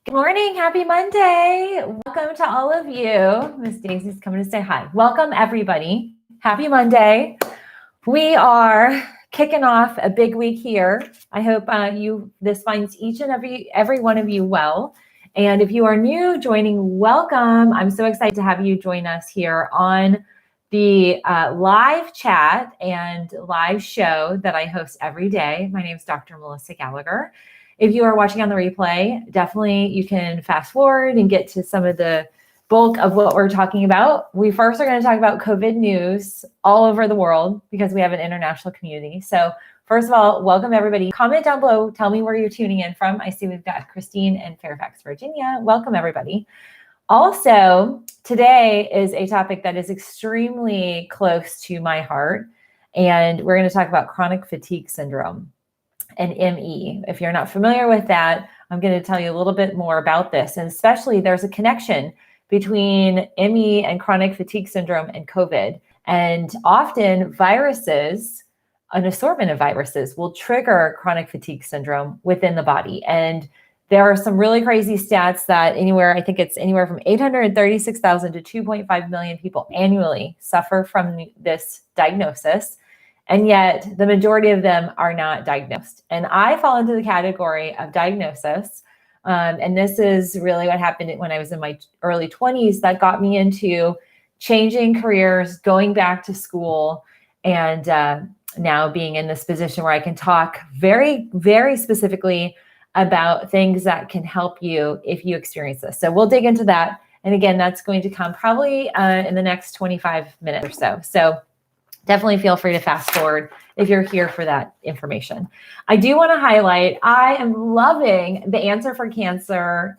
Good morning. Happy Monday. Welcome to all of you. Miss Daisy's coming to say hi. Welcome, everybody. Happy Monday. We are kicking off a big week here. I hope this finds each and every one of you well. And if you are new joining, welcome. I'm so excited to have you join us here on the live chat and live show that I host every day. My name is Dr. Melissa Gallagher. If you are watching on the replay, definitely you can fast forward and get to some of the bulk of what we're talking about. We first are going to talk about COVID news all over the world because we have an international community. So first of all, welcome everybody. Comment down below. Tell me where you're tuning in from. I see we've got Christine in Fairfax, Virginia. Welcome everybody. Also, today is a topic that is extremely close to my heart, and we're going to talk about chronic fatigue syndrome and ME. If you're not familiar with that, I'm going to tell you a little bit more about this, and especially there's a connection between ME and chronic fatigue syndrome and COVID, and often viruses, an assortment of viruses will trigger chronic fatigue syndrome within the body. And there are some really crazy stats that I think it's anywhere from 836,000 to 2.5 million people annually suffer from this diagnosis. And yet the majority of them are not diagnosed. And I fall into the category of diagnosis. And this is really what happened when I was in my early 20s that got me into changing careers, going back to school, and now being in this position where I can talk very, very specifically about things that can help you if you experience this. So we'll dig into that. And again, that's going to come probably in the next 25 minutes or so. So definitely feel free to fast forward if you're here for that information. I do want to highlight, I am loving the Answer to Cancer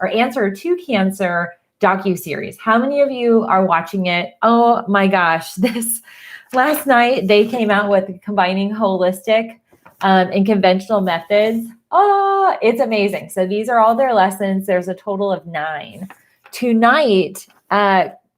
docuseries. How many of you are watching it? Oh my gosh, this last night they came out with combining holistic and conventional methods. Oh, it's amazing. So these are all their lessons. There's a total of 9. Tonight,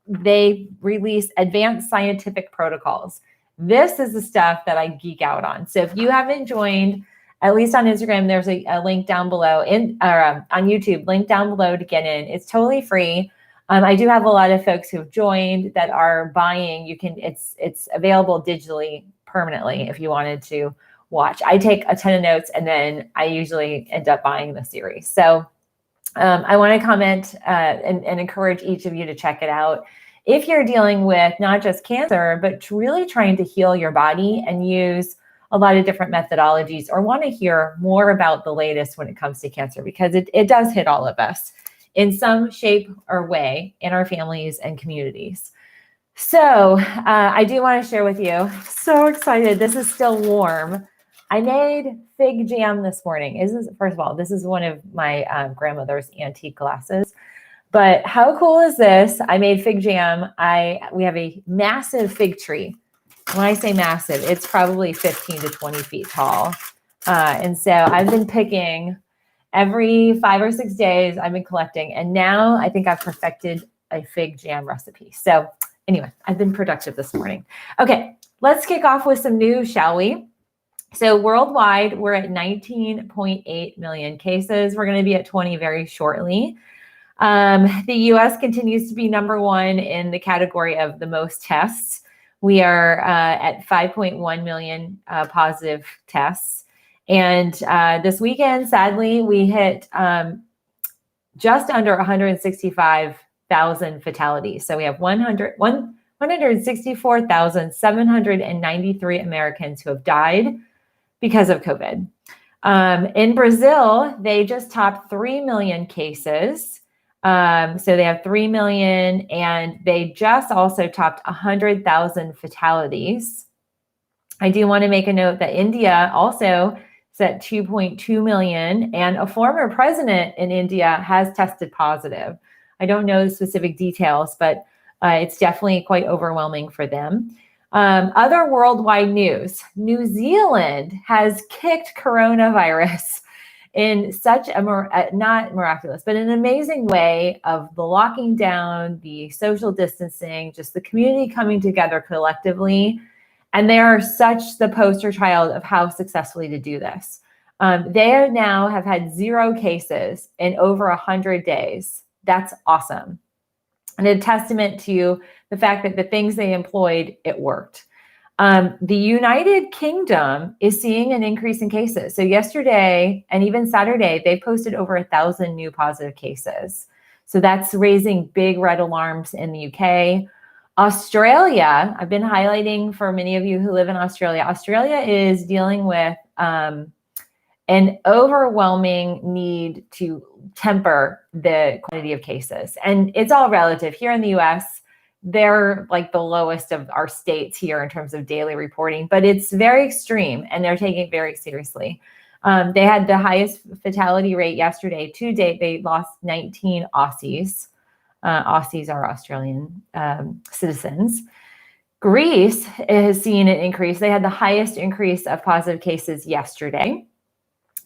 they release advanced scientific protocols. This is the stuff that I geek out on. So if you haven't joined, at least on Instagram, there's a link down below, on YouTube, link down below to get in. It's totally free. I do have a lot of folks who have joined that are buying. It's available digitally permanently if you wanted to watch. I take a ton of notes and then I usually end up buying the series. So I want to comment and encourage each of you to check it out. If you're dealing with not just cancer, but really trying to heal your body and use a lot of different methodologies, or want to hear more about the latest when it comes to cancer, because it does hit all of us in some shape or way in our families and communities. So I do want to share with you, so excited. This is still warm. I made fig jam this morning. First of all, this is one of my grandmother's antique glasses. But how cool is this? I made fig jam. We have a massive fig tree. When I say massive, it's probably 15 to 20 feet tall. And so I've been picking every 5 or 6 days. I've been collecting. And now I think I've perfected a fig jam recipe. So anyway, I've been productive this morning. Okay, let's kick off with some news, shall we? So worldwide, we're at 19.8 million cases. We're going to be at 20 very shortly. The U.S. continues to be number 1 in the category of the most tests. We are at 5.1 million positive tests. And this weekend, sadly, we hit just under 165,000 fatalities. So we have 164,793 Americans who have died because of COVID. In Brazil, they just topped 3 million cases. So they have 3 million, and they just also topped 100,000 fatalities. I do want to make a note that India also is at 2.2 million, and a former president in India has tested positive. I don't know the specific details, but it's definitely quite overwhelming for them. Other worldwide news: New Zealand has kicked coronavirus in such a, not miraculous, but an amazing way of the locking down, the social distancing, just the community coming together collectively. And they are such the poster child of how successfully to do this. They now have had 0 cases in over 100 days. That's awesome. And a testament to the fact that the things they employed, it worked. The United Kingdom is seeing an increase in cases. So yesterday and even Saturday, they posted over 1,000 new positive cases. So that's raising big red alarms in the UK. Australia, I've been highlighting for many of you who live in Australia. Australia is dealing with an overwhelming need to temper the quantity of cases. And it's all relative. Here in the US, they're like the lowest of our states here in terms of daily reporting, but it's very extreme and they're taking it very seriously. They had the highest fatality rate yesterday. To date, they lost 19 Aussies. Aussies are Australian citizens. Greece has seen an increase. They had the highest increase of positive cases yesterday.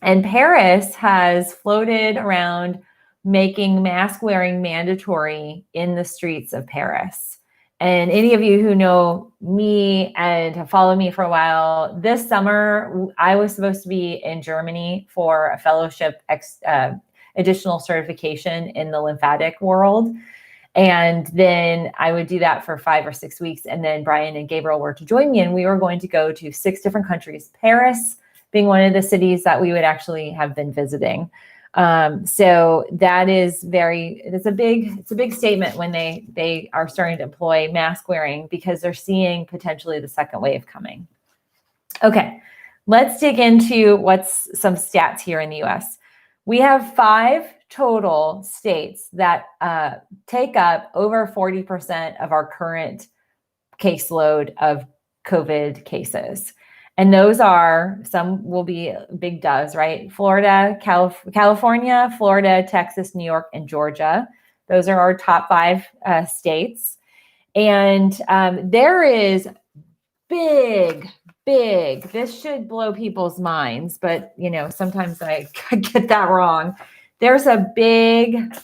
And Paris has floated around making mask wearing mandatory in the streets of Paris. And any of you who know me and have followed me for a while, this summer, I was supposed to be in Germany for a fellowship additional certification in the lymphatic world. And then I would do that for 5 or 6 weeks. And then Brian and Gabriel were to join me, and we were going to go to 6 different countries, Paris being one of the cities that we would actually have been visiting. So that is it's a big statement when they are starting to employ mask wearing because they're seeing potentially the second wave coming. Okay, let's dig into what's some stats here in the US. We have 5 total states that take up over 40% of our current caseload of COVID cases. And those are, some will be big does, right? Florida, California, Florida, Texas, New York, and Georgia. Those are our top 5 states. And there is big, this should blow people's minds, but sometimes I get that wrong. There's a big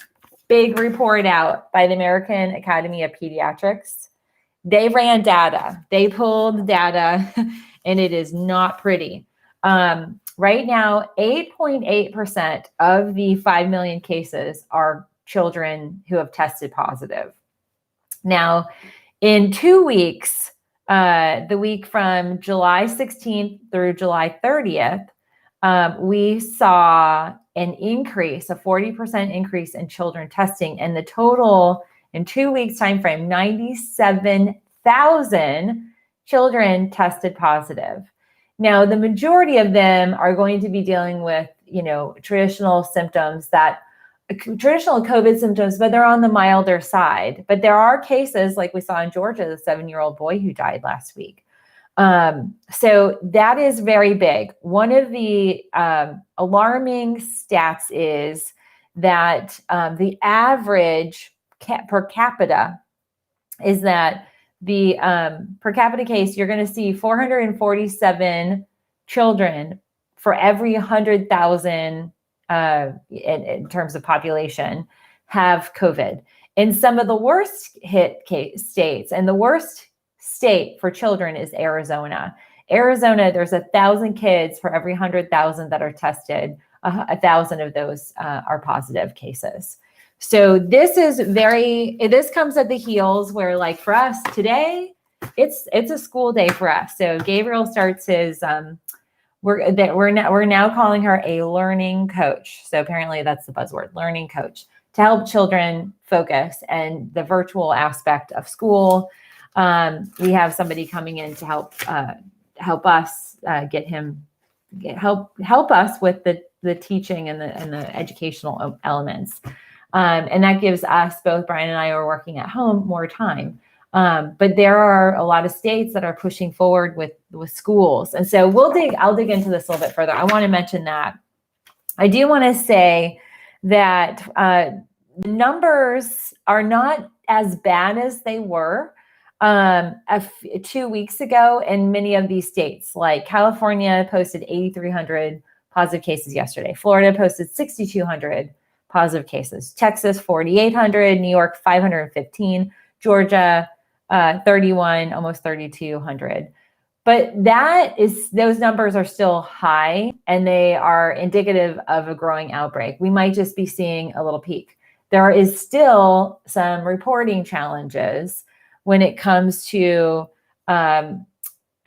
report out by the American Academy of Pediatrics. They ran data, they pulled data, and it is not pretty. Right now, 8.8% of the 5 million cases are children who have tested positive. Now, in 2 weeks, the week from July 16th through July 30th, we saw an increase, a 40% increase in children testing, and the total in 2 weeks time frame, 97,000 children tested positive. Now, the majority of them are going to be dealing with, traditional COVID symptoms, but they're on the milder side. But there are cases like we saw in Georgia, the 7-year-old boy who died last week. So that is very big. One of the alarming stats is that the average per capita is that the per capita case, you're going to see 447 children for every 100,000 in terms of population have COVID. In some of the worst hit states, and the worst state for children is Arizona. Arizona, there's 1,000 kids for every 100,000 that are tested. 1,000 of those are positive cases. So this comes at the heels where, like, for us today, it's a school day for us. So Gabriel starts his, we're now calling her a learning coach. So apparently that's the buzzword, learning coach, to help children focus and the virtual aspect of school. We have somebody coming in to help us help us with the teaching and the educational elements. And that gives us, both Brian and I are working at home, more time. But there are a lot of states that are pushing forward with schools. And so I'll dig into this a little bit further. I want to mention that. I do want to say that the numbers are not as bad as they were 2 weeks ago in many of these states. Like California posted 8,300 positive cases yesterday. Florida posted 6,200 positive cases. Texas, 4,800. New York, 515. Georgia, 31, almost 3,200. But those numbers are still high, and they are indicative of a growing outbreak. We might just be seeing a little peak. There is still some reporting challenges when it comes to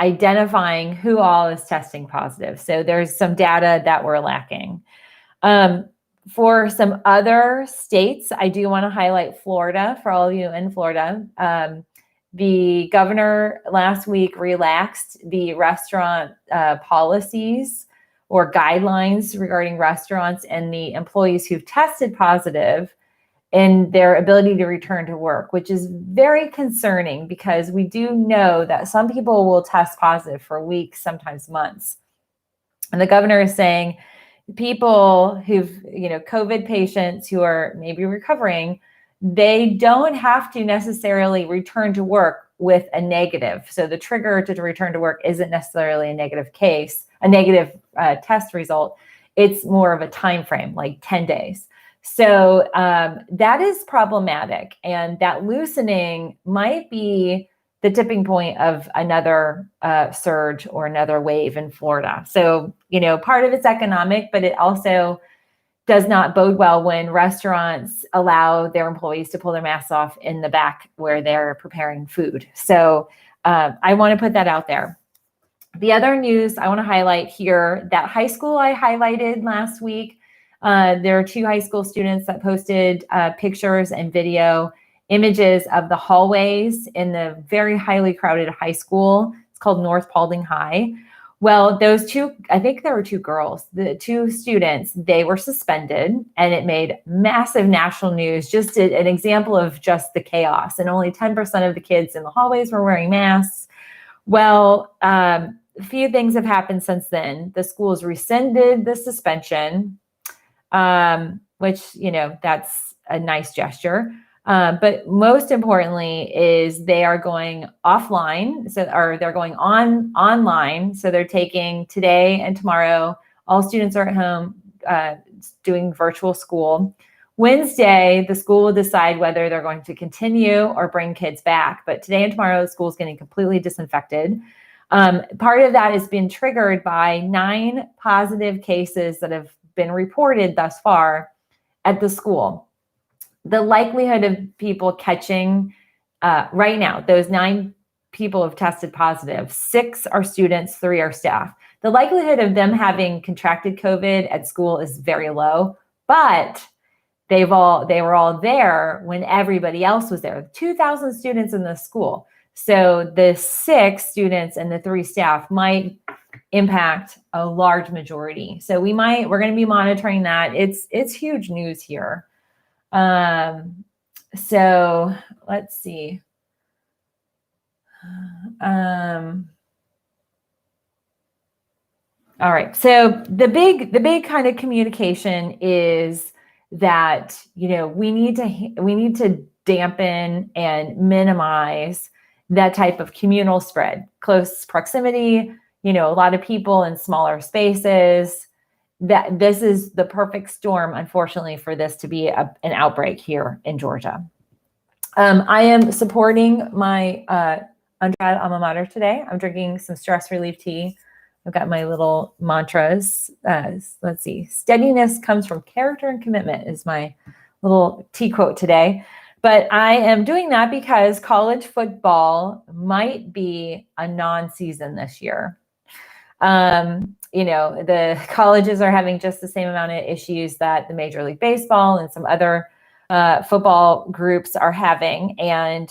identifying who all is testing positive. So there's some data that we're lacking. For some other states, I do want to highlight Florida for all of you in Florida. The governor last week relaxed the restaurant policies or guidelines regarding restaurants and the employees who've tested positive in their ability to return to work, which is very concerning because we do know that some people will test positive for weeks, sometimes months. And the governor is saying people who've, COVID patients who are maybe recovering, they don't have to necessarily return to work with a negative. So the trigger to return to work isn't necessarily a negative test result. It's more of a time frame, like 10 days. So that is problematic. And that loosening might be the tipping point of another surge or another wave in Florida. So, part of it's economic, but it also does not bode well when restaurants allow their employees to pull their masks off in the back where they're preparing food. So I want to put that out there. The other news I want to highlight here, that high school I highlighted last week, there are 2 high school students that posted pictures and video images of the hallways in the very highly crowded high school. It's called North Paulding High. Well, those 2, I think there were 2 girls, the 2 students, they were suspended, and it made massive national news, just an example of just the chaos. And only 10% of the kids in the hallways were wearing masks. Well, a few things have happened since then. The schools rescinded the suspension, which, that's a nice gesture. But most importantly is they are going offline, or they're going online. So they're taking today and tomorrow. All students are at home doing virtual school. Wednesday, the school will decide whether they're going to continue or bring kids back. But today and tomorrow, the school is getting completely disinfected. Part of that has been triggered by 9 positive cases that have been reported thus far at the school. The likelihood of people catching right now, those 9 people have tested positive. 6 are students, 3 are staff. The likelihood of them having contracted COVID at school is very low, but they were all there when everybody else was there. 2,000 students in the school. So the 6 students and the 3 staff might impact a large majority. So we're going to be monitoring that. It's huge news here. So let's see. All right. So the big kind of communication is that, we need to dampen and minimize that type of communal spread, close proximity, a lot of people in smaller spaces. That this is the perfect storm, unfortunately, for this to be an outbreak here in Georgia. I am supporting my undergrad alma mater today. I'm drinking some stress relief tea. I've got my little mantras. Let's see. Steadiness comes from character and commitment is my little tea quote today. But I am doing that because college football might be a non-season this year. The colleges are having just the same amount of issues that the Major League Baseball and some other football groups are having. And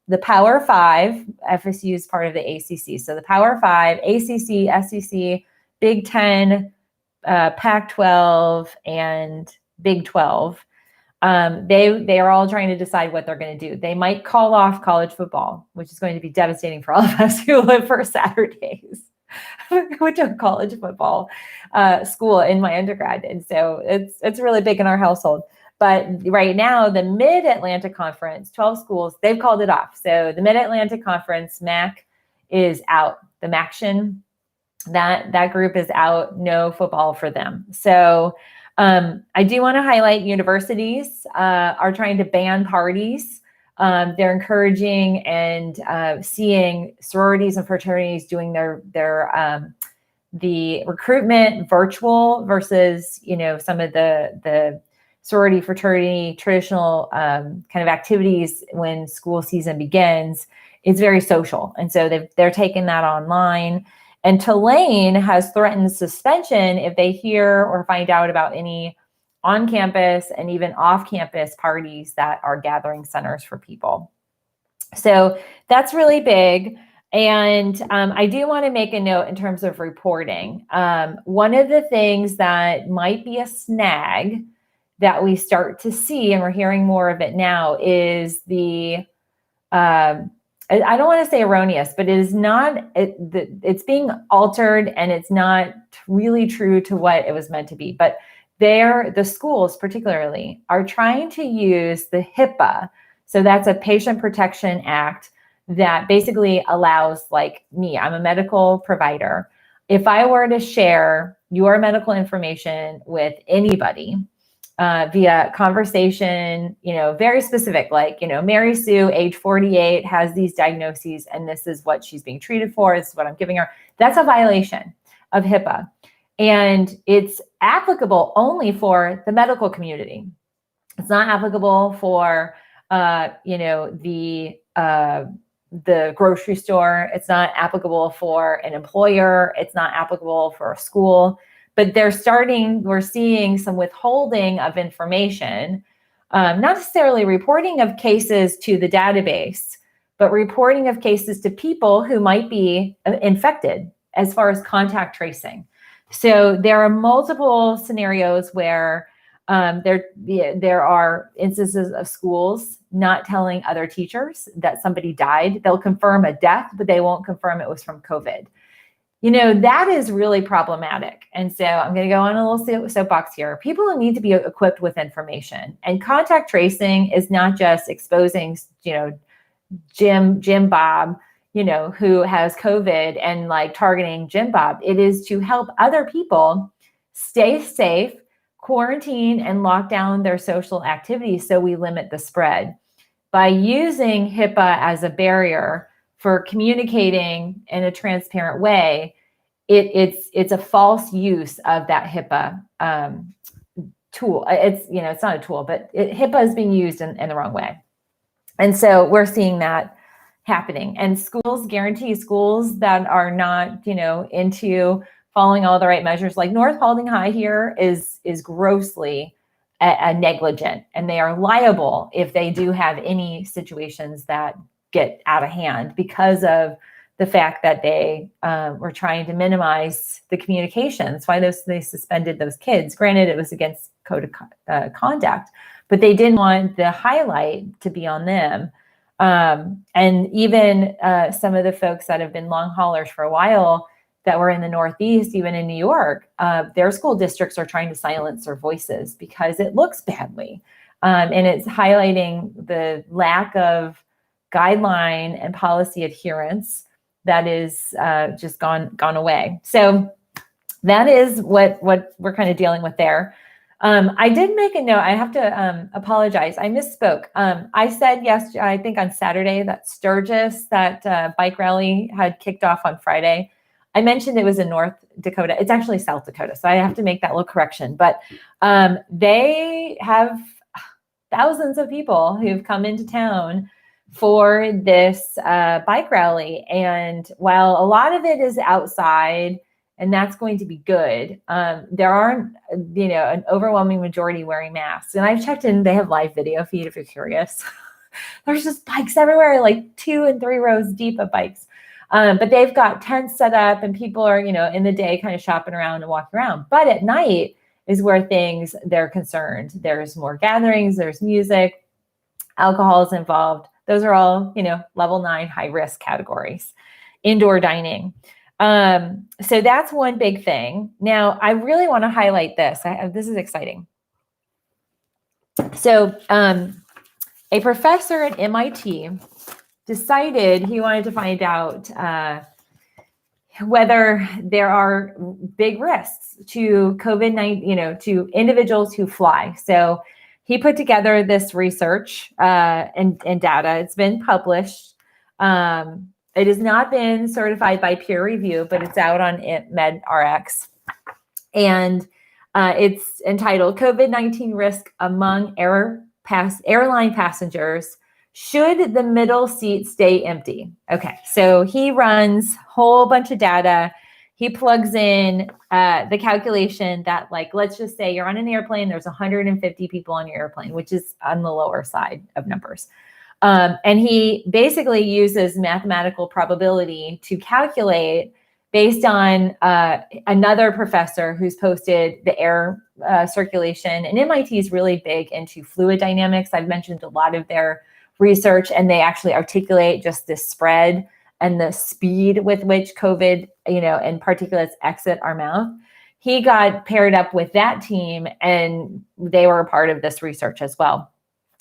the Power 5, FSU is part of the ACC. So the Power 5, ACC, SEC, Big 10, Pac-12, and Big 12, they are all trying to decide what they're going to do. They might call off college football, which is going to be devastating for all of us who live for Saturdays. I went to a college football school in my undergrad, and so it's really big in our household. But right now, the Mid-Atlantic Conference, 12 schools, they've called it off. So the Mid-Atlantic Conference, MAC, is out. The MACtion, that group is out. No football for them. So I do want to highlight universities are trying to ban parties. They're encouraging and seeing sororities and fraternities doing the recruitment virtual versus, some of the sorority, fraternity, traditional kind of activities when school season begins. It's very social. And so they're taking that online. And Tulane has threatened suspension if they hear or find out about any on-campus and even off-campus parties that are gathering centers for people. So that's really big. And I do want to make a note in terms of reporting. One of the things that might be a snag that we start to see, and we're hearing more of it now, is I don't want to say erroneous, but it is not, it's being altered and it's not really true to what it was meant to be. But the schools particularly are trying to use the HIPAA. So that's a Patient Protection Act that basically allows, like me, I'm a medical provider. If I were to share your medical information with anybody, via conversation, very specific, like, Mary Sue, age 48, has these diagnoses, and this is what she's being treated for. This is what I'm giving her. That's a violation of HIPAA. And it's applicable only for the medical community. It's not applicable for, the grocery store. It's not applicable for an employer. It's not applicable for a school. But we're seeing some withholding of information, not necessarily reporting of cases to the database, but reporting of cases to people who might be infected as far as contact tracing. So there are multiple scenarios where there are instances of schools not telling other teachers that somebody died. They'll confirm a death, but they won't confirm it was from COVID. That is really problematic. And so I'm going to go on a little soapbox here. People need to be equipped with information, and contact tracing is not just exposing, Jim Bob, who has COVID and like targeting Jim Bob. It is to help other people stay safe, quarantine, and lock down their social activities so we limit the spread. By using HIPAA as a barrier for communicating in a transparent way, it's a false use of that HIPAA tool. It's not a tool, but HIPAA is being used in the wrong way. And so we're seeing that happening. And schools that are not, into following all the right measures, like North Paulding High here is grossly negligent, and they are liable if they do have any situations that get out of hand because of the fact that they were trying to minimize the communications. Why they suspended those kids. Granted, it was against code of conduct, but they didn't want the highlight to be on them. And even some of the folks that have been long haulers for a while that were in the Northeast, even in New York, their school districts are trying to silence their voices because it looks badly. And it's highlighting the lack of guideline and policy adherence that is just gone away. So that is what we're kind of dealing with there. I did make a note. I have to apologize. I misspoke. I said yesterday, I think on Saturday, that Sturgis, that bike rally had kicked off on Friday. I mentioned it was in North Dakota. It's actually South Dakota. So I have to make that little correction. But they have thousands of people who've come into town for this bike rally. And while a lot of it is outside, and that's going to be good, there aren't, an overwhelming majority wearing masks. And I've checked in, they have live video feed if you're curious. There's just bikes everywhere, like 2 and 3 rows deep of bikes. But they've got tents set up and people are, in the day kind of shopping around and walking around. But at night is where they're concerned. There's more gatherings, there's music, alcohol is involved. Those are all, level 9 high risk categories. Indoor dining. So that's one big thing. Now, I really want to highlight this. This is exciting. So a professor at MIT decided he wanted to find out whether there are big risks to COVID-19, to individuals who fly. So he put together this research and data. It's been published. It has not been certified by peer review, but it's out on MedRx. And it's entitled COVID-19 Risk Among Airline Passengers. Should the middle seat stay empty? Okay, so he runs a whole bunch of data. He plugs in the calculation that, like, let's just say you're on an airplane, there's 150 people on your airplane, which is on the lower side of numbers. And he basically uses mathematical probability to calculate based on another professor who's posted the air circulation. And MIT is really big into fluid dynamics. I've mentioned a lot of their research, and they actually articulate just the spread and the speed with which COVID, and particulates exit our mouth. He got paired up with that team, and they were a part of this research as well.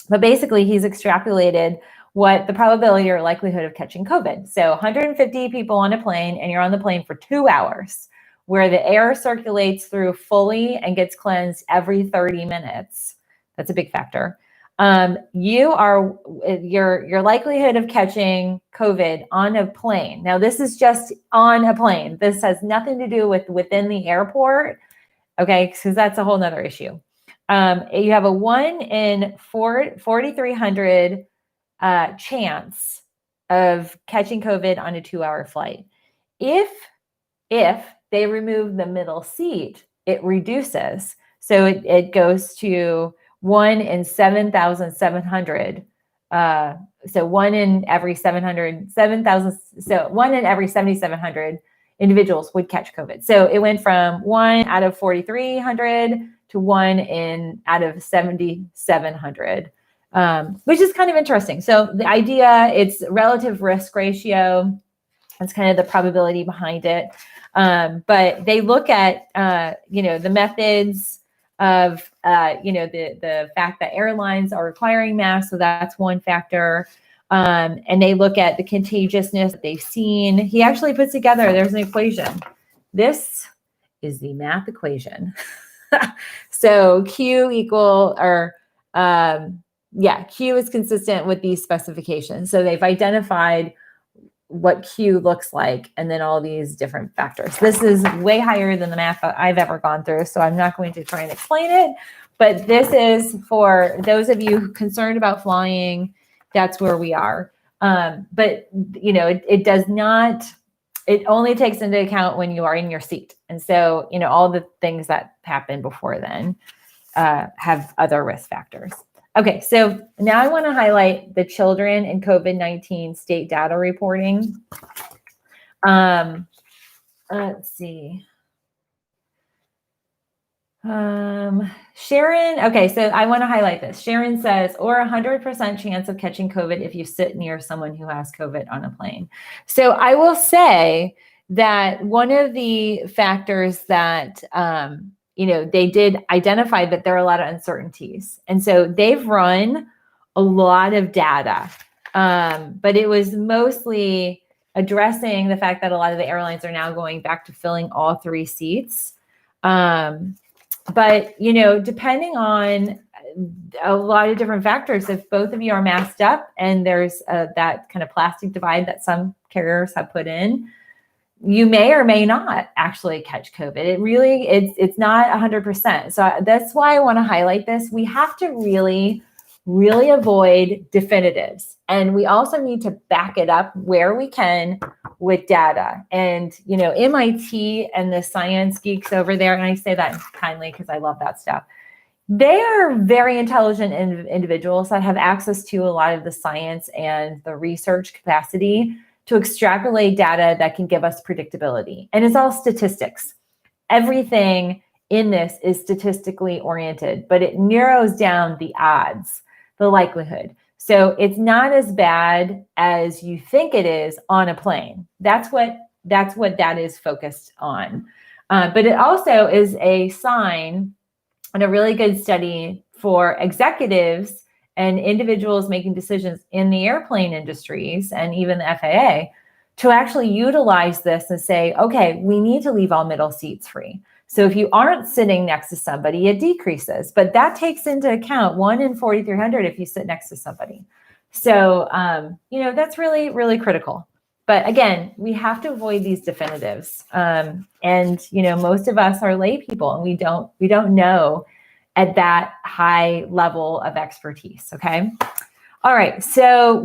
But basically, he's extrapolated what the probability or likelihood of catching COVID. So 150 people on a plane, and you're on the plane for 2 hours, where the air circulates through fully and gets cleansed every 30 minutes. That's a big factor. Your likelihood of catching COVID on a plane. Now, this is just on a plane. This has nothing to do with within the airport. Okay, because that's a whole nother issue. You have a 1 in 4,300 chance of catching COVID on a 2-hour flight. If they remove the middle seat, it reduces. So it goes to 1 in 7,700. So 1 in every 7,000. So 1 in every 7,700 individuals would catch COVID. So it went from 1 out of 4,300 to 1 in out of 7,700, which is kind of interesting. So the idea, it's relative risk ratio. That's kind of the probability behind it. But they look at, the methods of, the fact that airlines are requiring masks. So that's one factor. And they look at the contagiousness that they've seen. He actually puts together, there's an equation. This is the math equation. So Q is consistent with these specifications. So they've identified what Q looks like, and then all these different factors. This is way higher than the math I've ever gone through, so I'm not going to try and explain it, but this is for those of you concerned about flying, that's where we are. But it does not, it only takes into account when you are in your seat. And so, all the things that happen before then have other risk factors. Okay, so now I want to highlight the children and COVID-19 state data reporting. Let's see. Sharon, okay, so I want to highlight this. Sharon says, or 100% chance of catching COVID if you sit near someone who has COVID on a plane. So I will say that one of the factors that, they did identify that there are a lot of uncertainties. And so they've run a lot of data, but it was mostly addressing the fact that a lot of the airlines are now going back to filling all 3 seats. But, depending on a lot of different factors, if both of you are masked up and there's that kind of plastic divide that some carriers have put in, you may or may not actually catch COVID. It's not 100%. So that's why I want to highlight this. We have to really, really avoid definitives. And we also need to back it up where we can with data. And, MIT and the science geeks over there, and I say that kindly because I love that stuff. They are very intelligent individuals that have access to a lot of the science and the research capacity to extrapolate data that can give us predictability. And it's all statistics. Everything in this is statistically oriented, but it narrows down the odds, the likelihood. So it's not as bad as you think it is on a plane. That's what that is focused on. But it also is a sign and a really good study for executives and individuals making decisions in the airplane industries and even the FAA to actually utilize this and say, okay, we need to leave all middle seats free. So if you aren't sitting next to somebody, it decreases, but that takes into account 1 in 4,300 if you sit next to somebody. So, that's really, really critical. But again, we have to avoid these definitives. And most of us are lay people, and we don't know at that high level of expertise. Okay. All right. So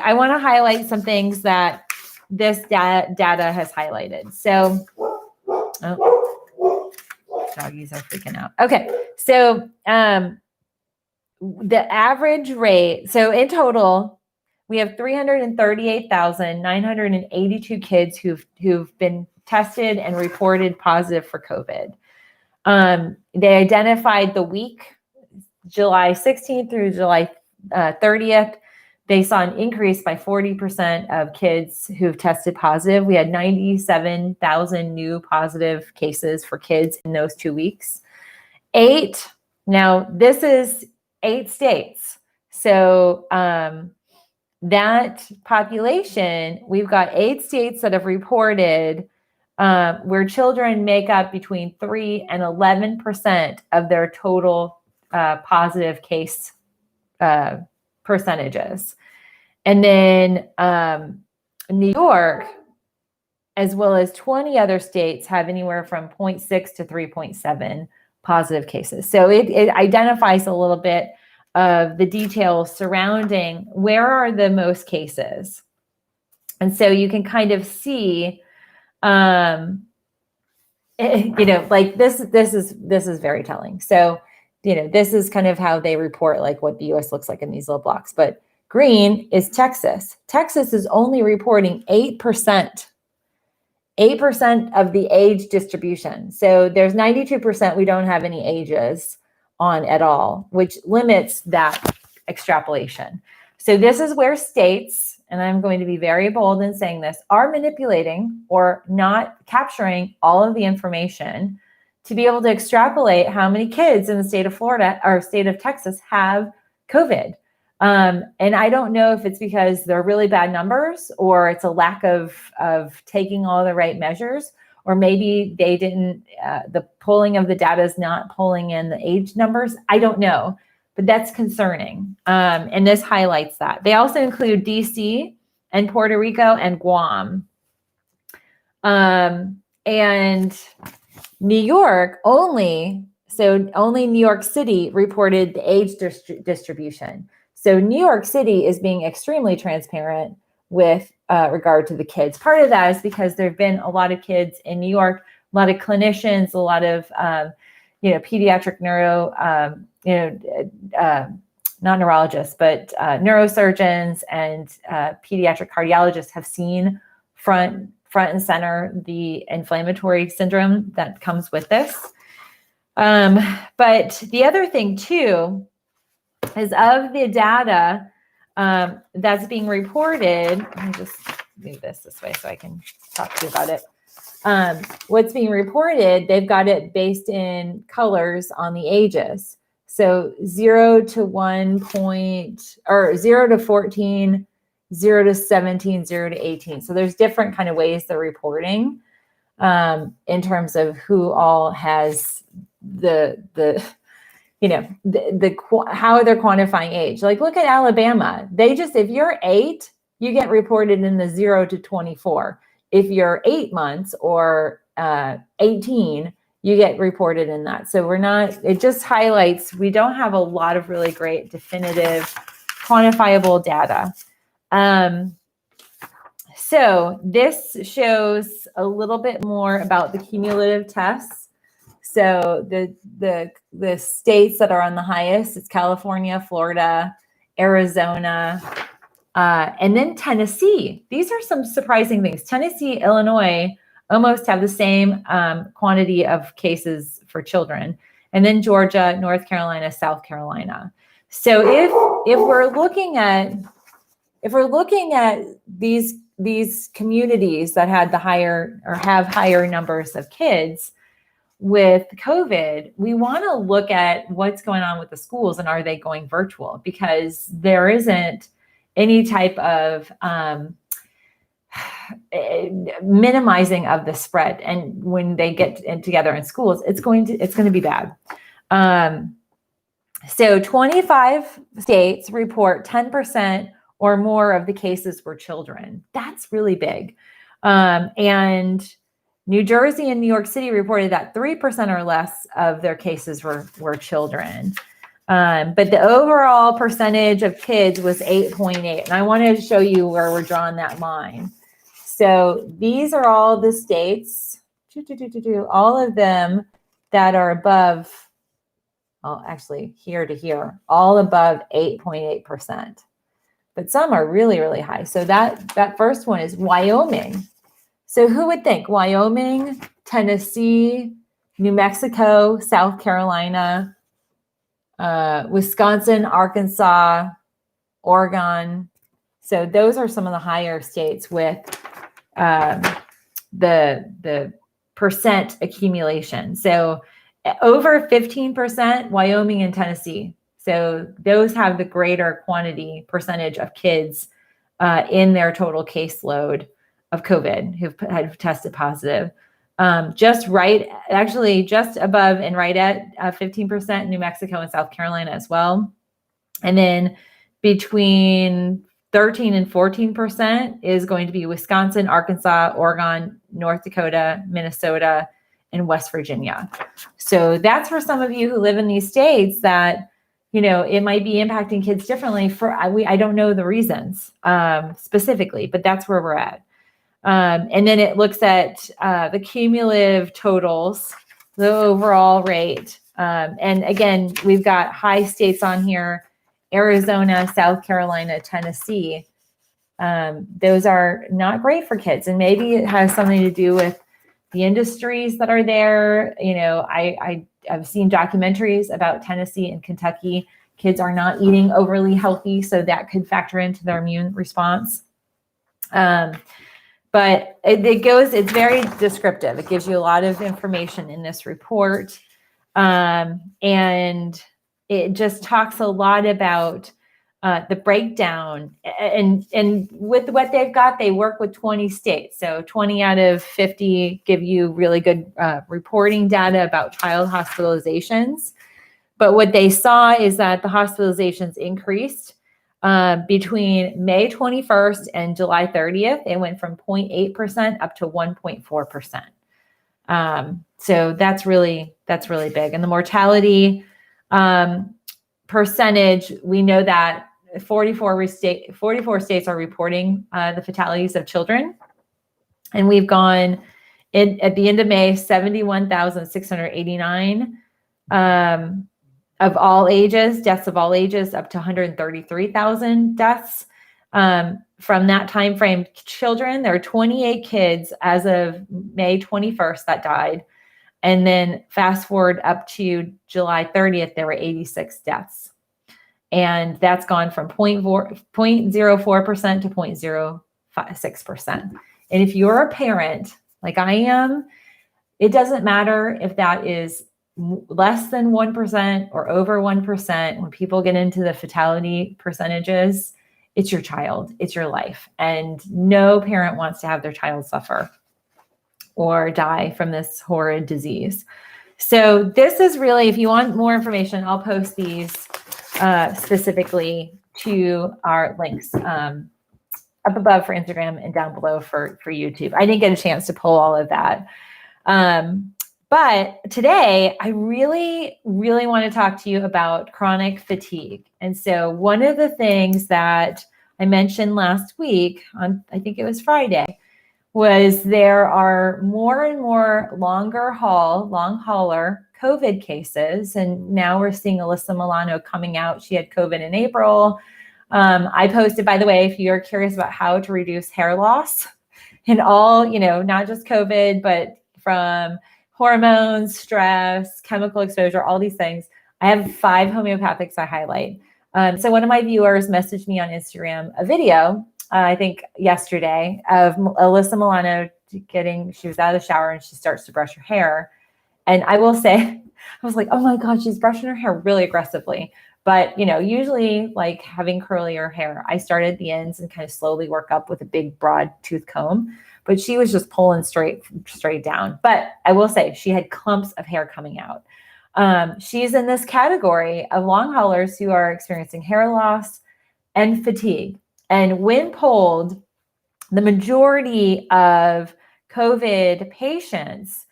I want to highlight some things that this data has highlighted. So, doggies are freaking out. Okay. So, the average rate, so in total, we have 338,982 kids who've been tested and reported positive for COVID. They identified the week, July 16th through July 30th. They saw an increase by 40% of kids who've tested positive. We had 97,000 new positive cases for kids in those 2 weeks. Now this is 8 states. So that population, we've got 8 states that have reported where children make up between 3 and 11% of their total positive case percentages. And then New York, as well as 20 other states, have anywhere from 0.6 to 3.7 positive cases. So it identifies a little bit of the details surrounding where are the most cases. And so you can kind of see, like this is very telling. So, this is kind of how they report like what the US looks like in these little blocks. But green is Texas. Texas is only reporting 8% of the age distribution. So there's 92% we don't have any ages on at all, which limits that extrapolation. So this is where states, and I'm going to be very bold in saying this, are manipulating or not capturing all of the information to be able to extrapolate how many kids in the state of Florida or state of Texas have COVID. And I don't know if it's because they're really bad numbers or it's a lack of taking all the right measures, or maybe they didn't, the pulling of the data is not pulling in the age numbers. I don't know, but that's concerning. And this highlights that. They also include DC and Puerto Rico and Guam. And New York only New York City reported the age distribution. So New York City is being extremely transparent with regard to the kids. Part of that is because there have been a lot of kids in New York, a lot of clinicians, a lot of pediatric not neurologists, but neurosurgeons and pediatric cardiologists have seen front and center the inflammatory syndrome that comes with this. But the other thing too is of the data that's being reported. Let me just move this way so I can talk to you about it. What's being reported, they've got it based in colors on the ages. So 0 to 0 to 14, 0 to 17, 0 to 18. So there's different kind of ways they're reporting in terms of who all has how they're quantifying age. Like look at Alabama. If you're 8, you get reported in the 0 to 24. If you're 8 months or 18, you get reported in that. So it just highlights, we don't have a lot of really great definitive quantifiable data. So this shows a little bit more about the cumulative tests. So the states that are on the highest, it's California, Florida, Arizona, and then Tennessee. These are some surprising things. Tennessee, Illinois almost have the same quantity of cases for children. And then Georgia, North Carolina, South Carolina. So if we're looking at these communities that had the higher or have higher numbers of kids with COVID, we want to look at what's going on with the schools and are they going virtual, because there isn't any type of minimizing of the spread. And when they get together in schools, it's going to be bad. So 25 states report 10% or more of the cases were children. That's really big. And New Jersey and New York City reported that 3% or less of their cases were children. But the overall percentage of kids was 8.8. And I wanted to show you where we're drawing that line. So these are all the states, all of them that are above, well, actually here to here, all above 8.8%. But some are really, really high. So that first one is Wyoming. So who would think? Wyoming, Tennessee, New Mexico, South Carolina, Wisconsin, Arkansas, Oregon. So those are some of the higher states with the percent accumulation. So over 15%, Wyoming and Tennessee. So those have the greater quantity percentage of kids in their total caseload of COVID who've tested positive. Just above and right at 15%, New Mexico and South Carolina as well. And then between 13 and 14% is going to be Wisconsin, Arkansas, Oregon, North Dakota, Minnesota, and West Virginia. So that's for some of you who live in these states that, it might be impacting kids differently. I don't know the reasons specifically, but that's where we're at. And then it looks at the cumulative totals, the overall rate. And again, we've got high states on here: Arizona, South Carolina, Tennessee. Those are not great for kids. And maybe it has something to do with the industries that are there. I've seen documentaries about Tennessee and Kentucky. Kids are not eating overly healthy, so that could factor into their immune response. But it's very descriptive. It gives you a lot of information in this report. And it just talks a lot about the breakdown. And with what they've got, they work with 20 states. So 20 out of 50 give you really good reporting data about child hospitalizations. But what they saw is that the hospitalizations increased between May 21st and July 30th. It went from 0.8% up to 1.4%. So that's really big. And the mortality percentage, we know that 44 states are reporting the fatalities of children. And we've gone at the end of May, 71,689 of all ages, deaths of all ages, up to 133,000 deaths. From that time frame, children, there are 28 kids as of May 21st that died. And then fast forward up to July 30th, there were 86 deaths. And that's gone from 0.04% to 0.06%. And if you're a parent, like I am, it doesn't matter if that is less than 1% or over 1%. When people get into the fatality percentages, it's your child, it's your life. And no parent wants to have their child suffer or die from this horrid disease. So this is really, if you want more information, I'll post these specifically to our links up above for Instagram and down below for YouTube. I didn't get a chance to pull all of that. But today, I really, really want to talk to you about chronic fatigue. And so one of the things that I mentioned last week on, I think it was Friday, was there are more and more long hauler COVID cases. And now we're seeing Alyssa Milano coming out. She had COVID in April. I posted, by the way, if you're curious about how to reduce hair loss and all, not just COVID, but from hormones, stress, chemical exposure, all these things. I have 5 homeopathics I highlight. So one of my viewers messaged me on Instagram a video, I think yesterday, of Alyssa Milano she was out of the shower and she starts to brush her hair. And I will say, I was like, oh my God, she's brushing her hair really aggressively. But, usually like having curlier hair, I started at the ends and kind of slowly work up with a big broad tooth comb. But she was just pulling straight down. But I will say she had clumps of hair coming out. She's in this category of long haulers who are experiencing hair loss and fatigue. And when polled, the majority of COVID patients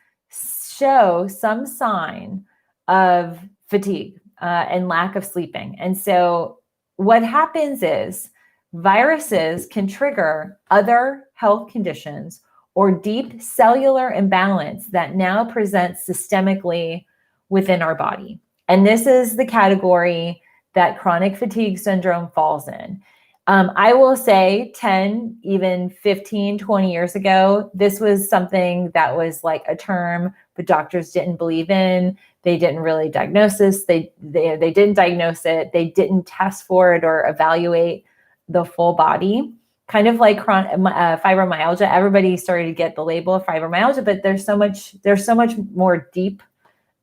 show some sign of fatigue and lack of sleeping. And so what happens is viruses can trigger other health conditions or deep cellular imbalance that now presents systemically within our body. And this is the category that chronic fatigue syndrome falls in. I will say 10, even 15, 20 years ago, this was something that was like a term, but doctors didn't believe in. They didn't really diagnose this. They didn't diagnose it. They didn't test for it or evaluate the full body. Kind of like fibromyalgia. Everybody started to get the label of fibromyalgia, but there's so much more deep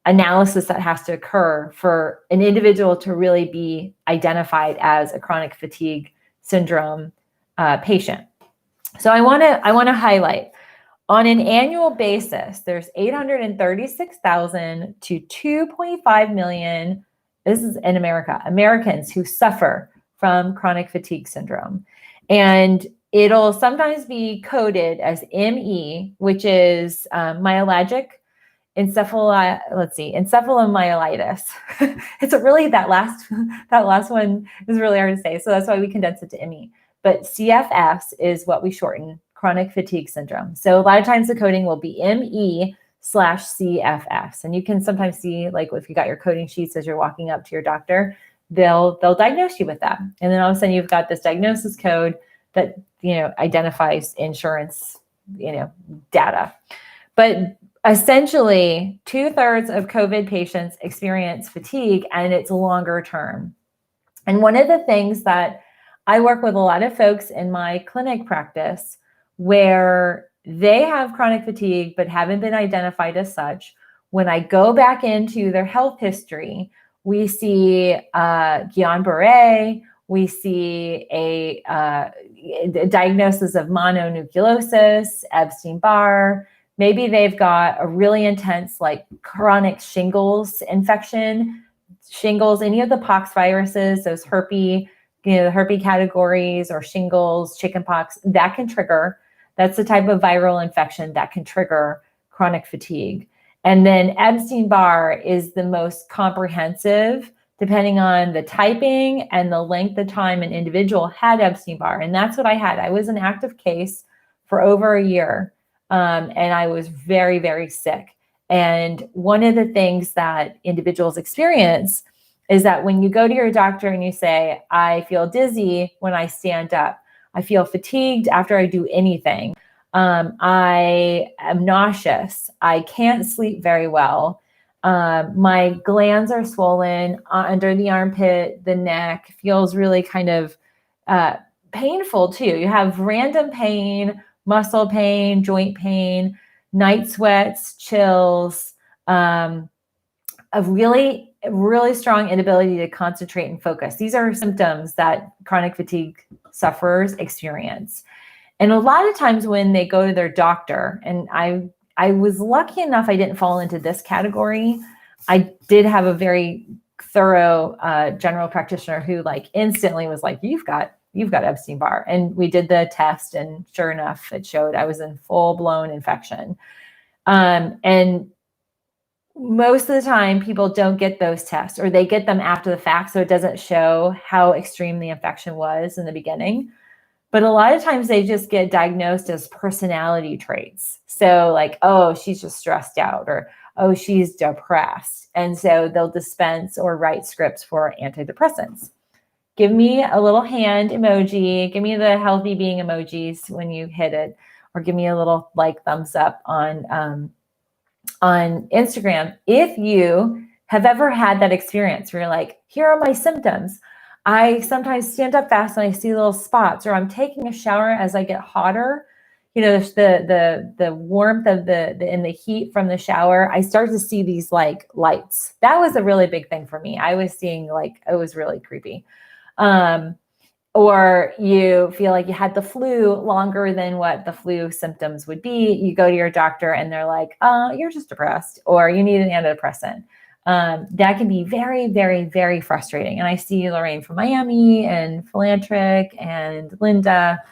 analysis that has to occur for an individual to really be identified as a chronic fatigue syndrome patient. So I want to highlight, on an annual basis, there's 836,000 to 2.5 million, this is in America, Americans who suffer from chronic fatigue syndrome. And it'll sometimes be coded as ME, which is myalgic encephalomyelitis. It's really that last one is really hard to say. So that's why we condense it to ME. But CFS is what we shorten, chronic fatigue syndrome. So a lot of times the coding will be ME/CFS. And you can sometimes see, like if you got your coding sheets as you're walking up to your doctor, they'll diagnose you with that. And then all of a sudden you've got this diagnosis code that, identifies insurance, data. But essentially, 2/3 of COVID patients experience fatigue, and it's longer term. And one of the things that I work with a lot of folks in my clinic practice where they have chronic fatigue but haven't been identified as such, when I go back into their health history, we see Guillain-Barré, we see a diagnosis of mononucleosis, Epstein Barr. Maybe they've got a really intense, like chronic shingles infection, any of the pox viruses, those herpes, the herpes categories, or shingles, chickenpox, that can trigger. That's the type of viral infection that can trigger chronic fatigue. And then Epstein Barr is the most comprehensive, depending on the typing and the length of time an individual had Epstein Barr. And that's what I had. I was an active case for over a year. And I was very, very sick. And one of the things that individuals experience is that when you go to your doctor and you say, I feel dizzy when I stand up, I feel fatigued after I do anything, I am nauseous, I can't sleep very well, my glands are swollen under the armpit, the neck feels really kind of painful too. You have random pain, muscle pain, joint pain, night sweats, chills, a really strong inability to concentrate and focus. These are symptoms that chronic fatigue sufferers experience. And a lot of times when they go to their doctor, and I was lucky enough I didn't fall into this category. I did have a very thorough general practitioner who instantly was like, you've got Epstein Barr. And we did the test, and sure enough, it showed I was in full-blown infection. And most of the time, people don't get those tests, or they get them after the fact, so it doesn't show how extreme the infection was in the beginning. But a lot of times they just get diagnosed as personality traits. So oh, she's just stressed out, or oh, she's depressed. And so they'll dispense or write scripts for antidepressants. Give me a little hand emoji. Give me the healthy being emojis when you hit it, or give me a little thumbs up on Instagram if you have ever had that experience where you're like, here are my symptoms. I sometimes stand up fast and I see little spots, or I'm taking a shower as I get hotter. the warmth of and the heat from the shower, I start to see these like lights. That was a really big thing for me. I was seeing like, it was really creepy. Or you feel like you had the flu longer than what the flu symptoms would be. You go to your doctor and they're like, you're just depressed, or you need an antidepressant. That can be very, very, very frustrating. And I see Lorraine from Miami and Philantric and Linda.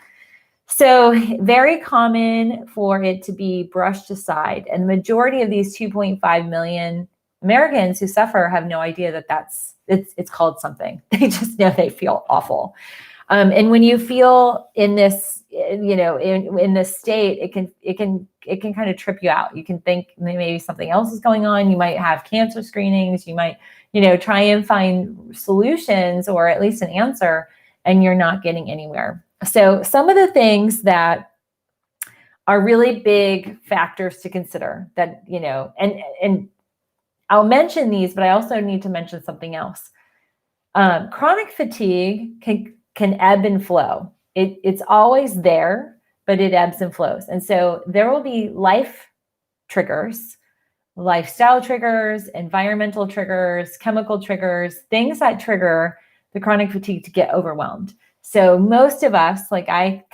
So very common for it to be brushed aside. And the majority of these 2.5 million Americans who suffer have no idea that it's called something. They just know they feel awful. And when you feel in this, in this state, it can kind of trip you out. You can think maybe something else is going on. You might have cancer screenings. You might, try and find solutions or at least an answer, and you're not getting anywhere. So some of the things that are really big factors to consider that, and I'll mention these, but I also need to mention something else. Chronic fatigue can ebb and flow. It's always there, but it ebbs and flows. And so there will be life triggers, lifestyle triggers, environmental triggers, chemical triggers, things that trigger the chronic fatigue to get overwhelmed. So most of us, like I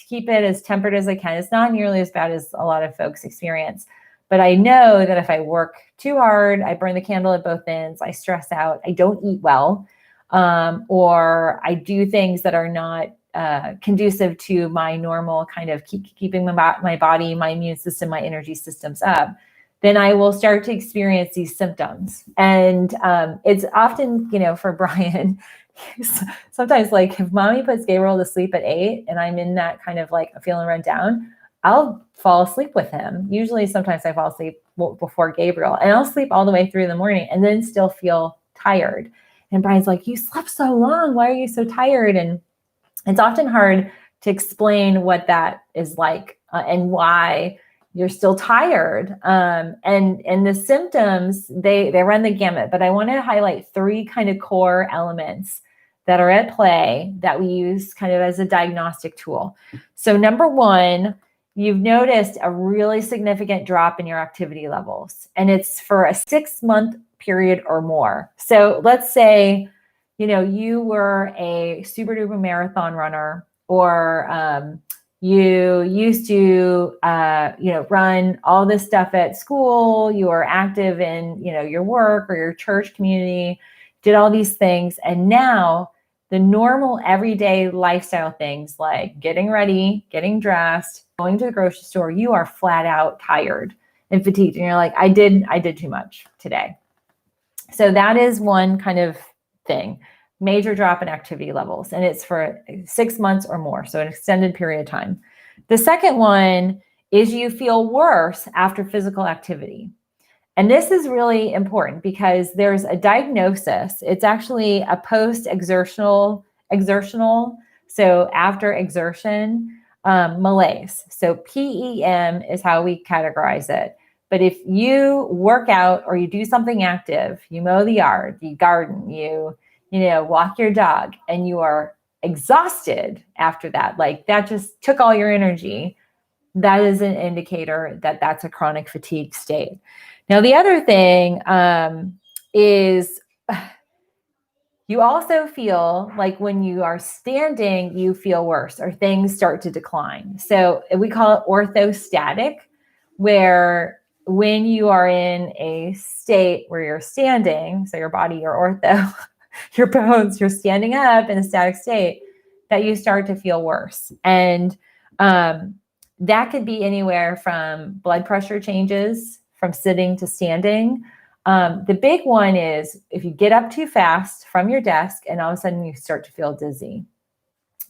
keep it as tempered as I can. It's not nearly as bad as a lot of folks experience. But I know that if I work too hard, I burn the candle at both ends, I stress out, I don't eat well, or I do things that are not conducive to my normal kind of keeping my body, my immune system, my energy systems up, then I will start to experience these symptoms. And it's often, for Brian, sometimes like if mommy puts Gabriel to sleep at 8 and I'm in that kind of like feeling run down, I'll fall asleep with him. Usually sometimes I fall asleep before Gabriel, and I'll sleep all the way through the morning and then still feel tired. And Brian's like, you slept so long. Why are you so tired? And it's often hard to explain what that is like and why you're still tired. And the symptoms, they run the gamut, but I want to highlight 3 kind of core elements that are at play that we use kind of as a diagnostic tool. So number 1, you've noticed a really significant drop in your activity levels, and it's for a 6-month period or more. So let's say, you were a super duper marathon runner, or you used to, run all this stuff at school. You were active in, your work or your church community, did all these things. And now the normal everyday lifestyle things like getting ready, getting dressed, going to the grocery store, you are flat out tired and fatigued. And you're like, I did too much today. So that is one kind of thing, major drop in activity levels. And it's for 6 months or more, so an extended period of time. The second one is you feel worse after physical activity. And this is really important because there's a diagnosis. It's actually a post-exertional, so after exertion, malaise. So PEM is how we categorize it. But if you work out or you do something active, you mow the yard, you garden, you walk your dog, and you are exhausted after that, like that just took all your energy, that is an indicator that that's a chronic fatigue state. Now, the other thing is you also feel like when you are standing, you feel worse or things start to decline. So we call it orthostatic, where when you are in a state where you're standing, so your body, your ortho, your bones, you're standing up in a static state, that you start to feel worse. And that could be anywhere from blood pressure changes from sitting to standing. The big one is if you get up too fast from your desk and all of a sudden you start to feel dizzy.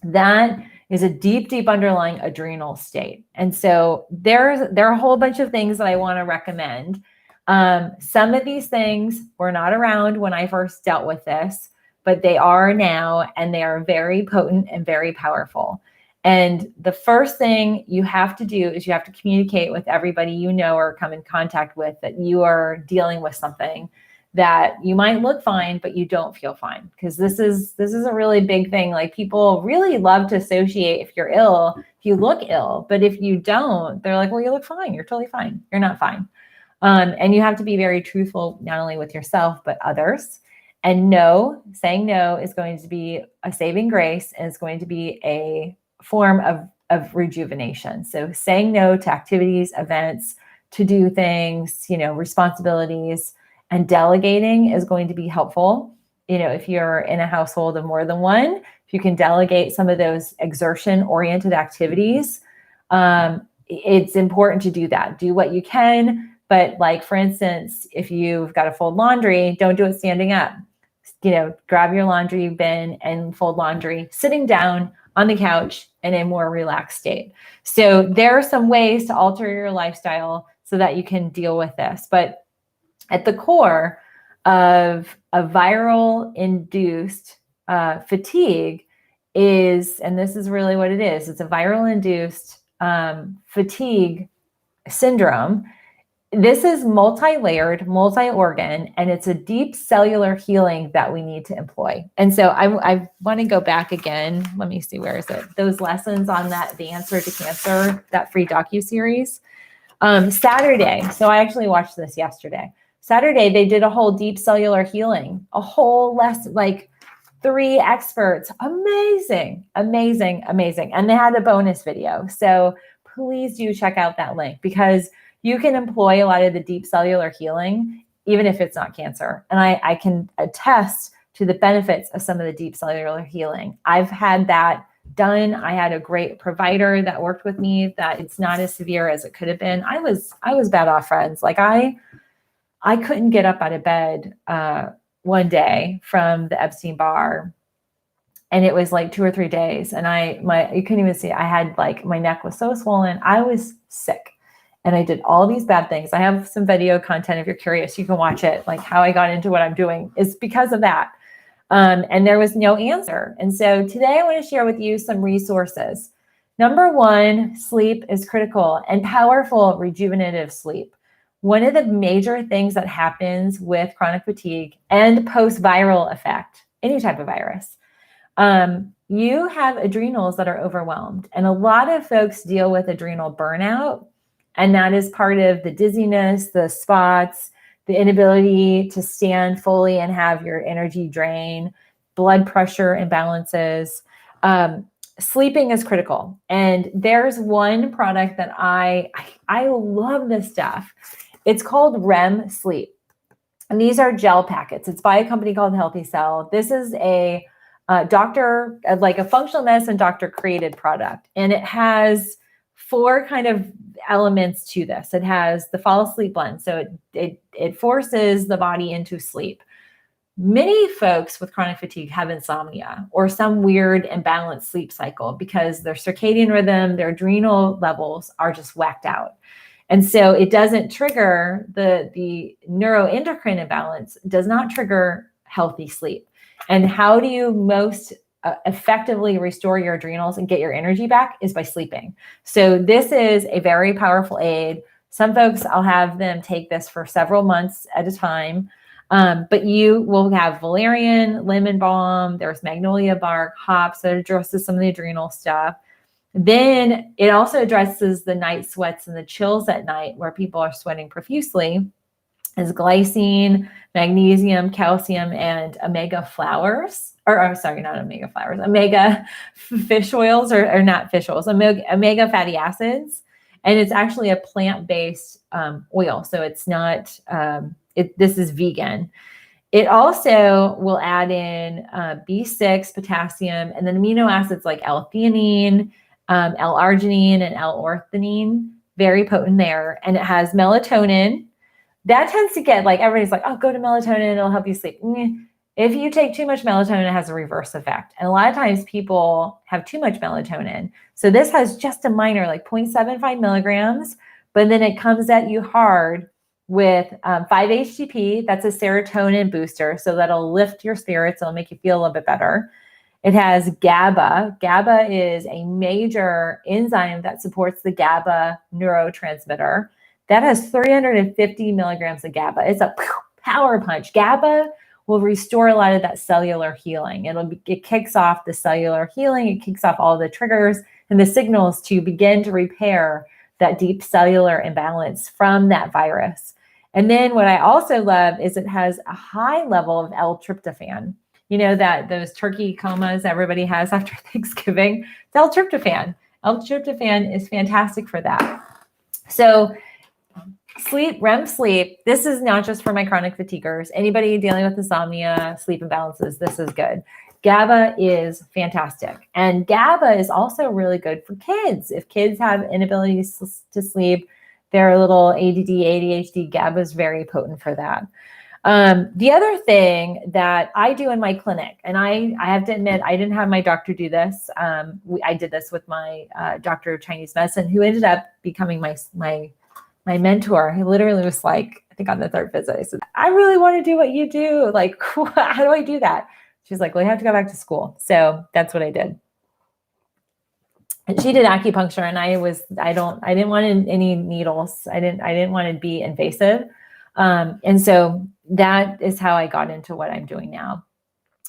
That is a deep, deep underlying adrenal state. And so there are a whole bunch of things that I want to recommend. Some of these things were not around when I first dealt with this, but they are now, and they are very potent and very powerful. And the first thing you have to do is you have to communicate with everybody you know or come in contact with that you are dealing with something that you might look fine, but you don't feel fine. Because this is a really big thing. Like, people really love to associate, if you're ill, if you look ill. But if you don't, they're like, well, you look fine. You're totally fine. You're not fine. And you have to be very truthful, not only with yourself, but others. And no, saying no is going to be a saving grace, and it's going to be a form of rejuvenation. So saying no to activities, events, to do things, responsibilities, and delegating is going to be helpful. If you're in a household of more than one, if you can delegate some of those exertion-oriented activities, it's important to do that. Do what you can. But like, for instance, if you've got to fold laundry, don't do it standing up. Grab your laundry bin and fold laundry sitting down on the couch in a more relaxed state. So there are some ways to alter your lifestyle so that you can deal with this. But at the core of a viral induced fatigue is, and this is really what it is, it's a viral induced fatigue syndrome. This is multi-layered, multi-organ, and it's a deep cellular healing that we need to employ. And so I want to go back again. Let me see, where is it? Those lessons on the answer to cancer, that free docuseries. Saturday. So I actually watched this yesterday. Saturday, they did a whole deep cellular healing, a whole lesson, like 3 experts. Amazing. And they had a bonus video. So please do check out that link, because you can employ a lot of the deep cellular healing, even if it's not cancer. And I can attest to the benefits of some of the deep cellular healing. I've had that done. I had a great provider that worked with me, that it's not as severe as it could have been. I was bad off, friends. Like I couldn't get up out of bed one day from the Epstein Barr. And it was like 2 or 3 days. And you couldn't even see, I had like, my neck was so swollen. I was sick. And I did all these bad things. I have some video content. If you're curious, you can watch it. Like, how I got into what I'm doing is because of that. And there was no answer. And so today I want to share with you some resources. Number 1, sleep is critical, and powerful rejuvenative sleep. One of the major things that happens with chronic fatigue and post-viral effect, any type of virus, you have adrenals that are overwhelmed. And a lot of folks deal with adrenal burnout. And that is part of the dizziness, the spots, the inability to stand fully and have your energy drain, blood pressure imbalances. Sleeping is critical. And there's one product that I love this stuff. It's called REM sleep. And these are gel packets. It's by a company called Healthy Cell. This is a doctor, like a functional medicine doctor created product. And it has 4 kind of elements to this. It has the fall asleep blend. So it forces the body into sleep. Many folks with chronic fatigue have insomnia or some weird imbalanced sleep cycle because their circadian rhythm, their adrenal levels are just whacked out. And so it doesn't trigger the neuroendocrine imbalance, does not trigger healthy sleep. And how do you most effectively restore your adrenals and get your energy back is by sleeping. So this is a very powerful aid. Some folks, I'll have them take this for several months at a time. But you will have valerian, lemon balm, there's magnolia bark, hops that addresses some of the adrenal stuff. Then it also addresses the night sweats and the chills at night where people are sweating profusely. Is glycine, magnesium, calcium, and omega flowers, omega fish oils, or not fish oils, omega fatty acids. And it's actually a plant-based oil. So it's not, this is vegan. It also will add in B6, potassium, and then amino acids like L-theanine, L-arginine, and L-ornithine, very potent there. And it has melatonin. That tends to get, like, everybody's like, oh, go to melatonin, it'll help you sleep. If you take too much melatonin, it has a reverse effect. And a lot of times people have too much melatonin. So this has just a minor, like 0.75 milligrams, but then it comes at you hard with 5-HTP. That's a serotonin booster. So that'll lift your spirits. It'll make you feel a little bit better. It has GABA. GABA is a major enzyme that supports the GABA neurotransmitter. That has 350 milligrams of GABA. It's a power punch. GABA will restore a lot of that cellular healing. It kicks off the cellular healing. It kicks off all the triggers and the signals to begin to repair that deep cellular imbalance from that virus. And then what I also love is it has a high level of L-tryptophan. You know that those turkey comas everybody has after Thanksgiving? It's L-tryptophan. L-tryptophan is fantastic for that. So sleep, REM sleep, this is not just for my chronic fatiguers. Anybody dealing with insomnia, sleep imbalances, this is good. GABA is fantastic. And GABA is also really good for kids. If kids have inabilities to sleep, they're a little ADD, ADHD, GABA is very potent for that. The other thing that I do in my clinic, and I have to admit, I didn't have my doctor do this. I did this with my doctor of Chinese medicine, who ended up becoming my mentor. He literally was like, I think on the third visit, I said, I really want to do what you do. Like, how do I do that? She's like, well, you have to go back to school. So that's what I did. And she did acupuncture, and I didn't want any needles. I didn't want to be invasive. And so that is how I got into what I'm doing now.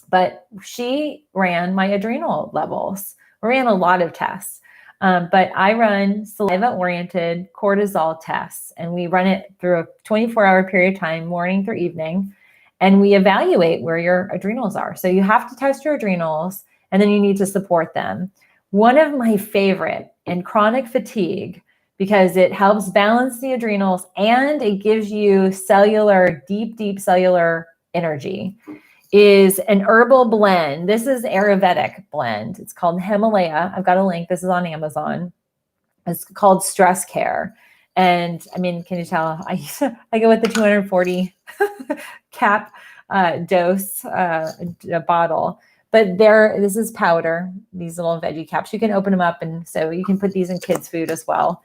But she ran my adrenal levels. We ran a lot of tests. But I run saliva-oriented cortisol tests, and we run it through a 24-hour period of time, morning through evening, and we evaluate where your adrenals are. So you have to test your adrenals, and then you need to support them. One of my favorite in chronic fatigue, because it helps balance the adrenals and it gives you cellular, deep cellular energy, is an herbal blend. This is Ayurvedic blend. It's called Himalaya. I've got a link. This is on Amazon. It's called Stress Care. And I mean, can you tell? I go with the 240 cap dose bottle. But this is powder, these little veggie caps. You can open them up, and so you can put these in kids' food as well.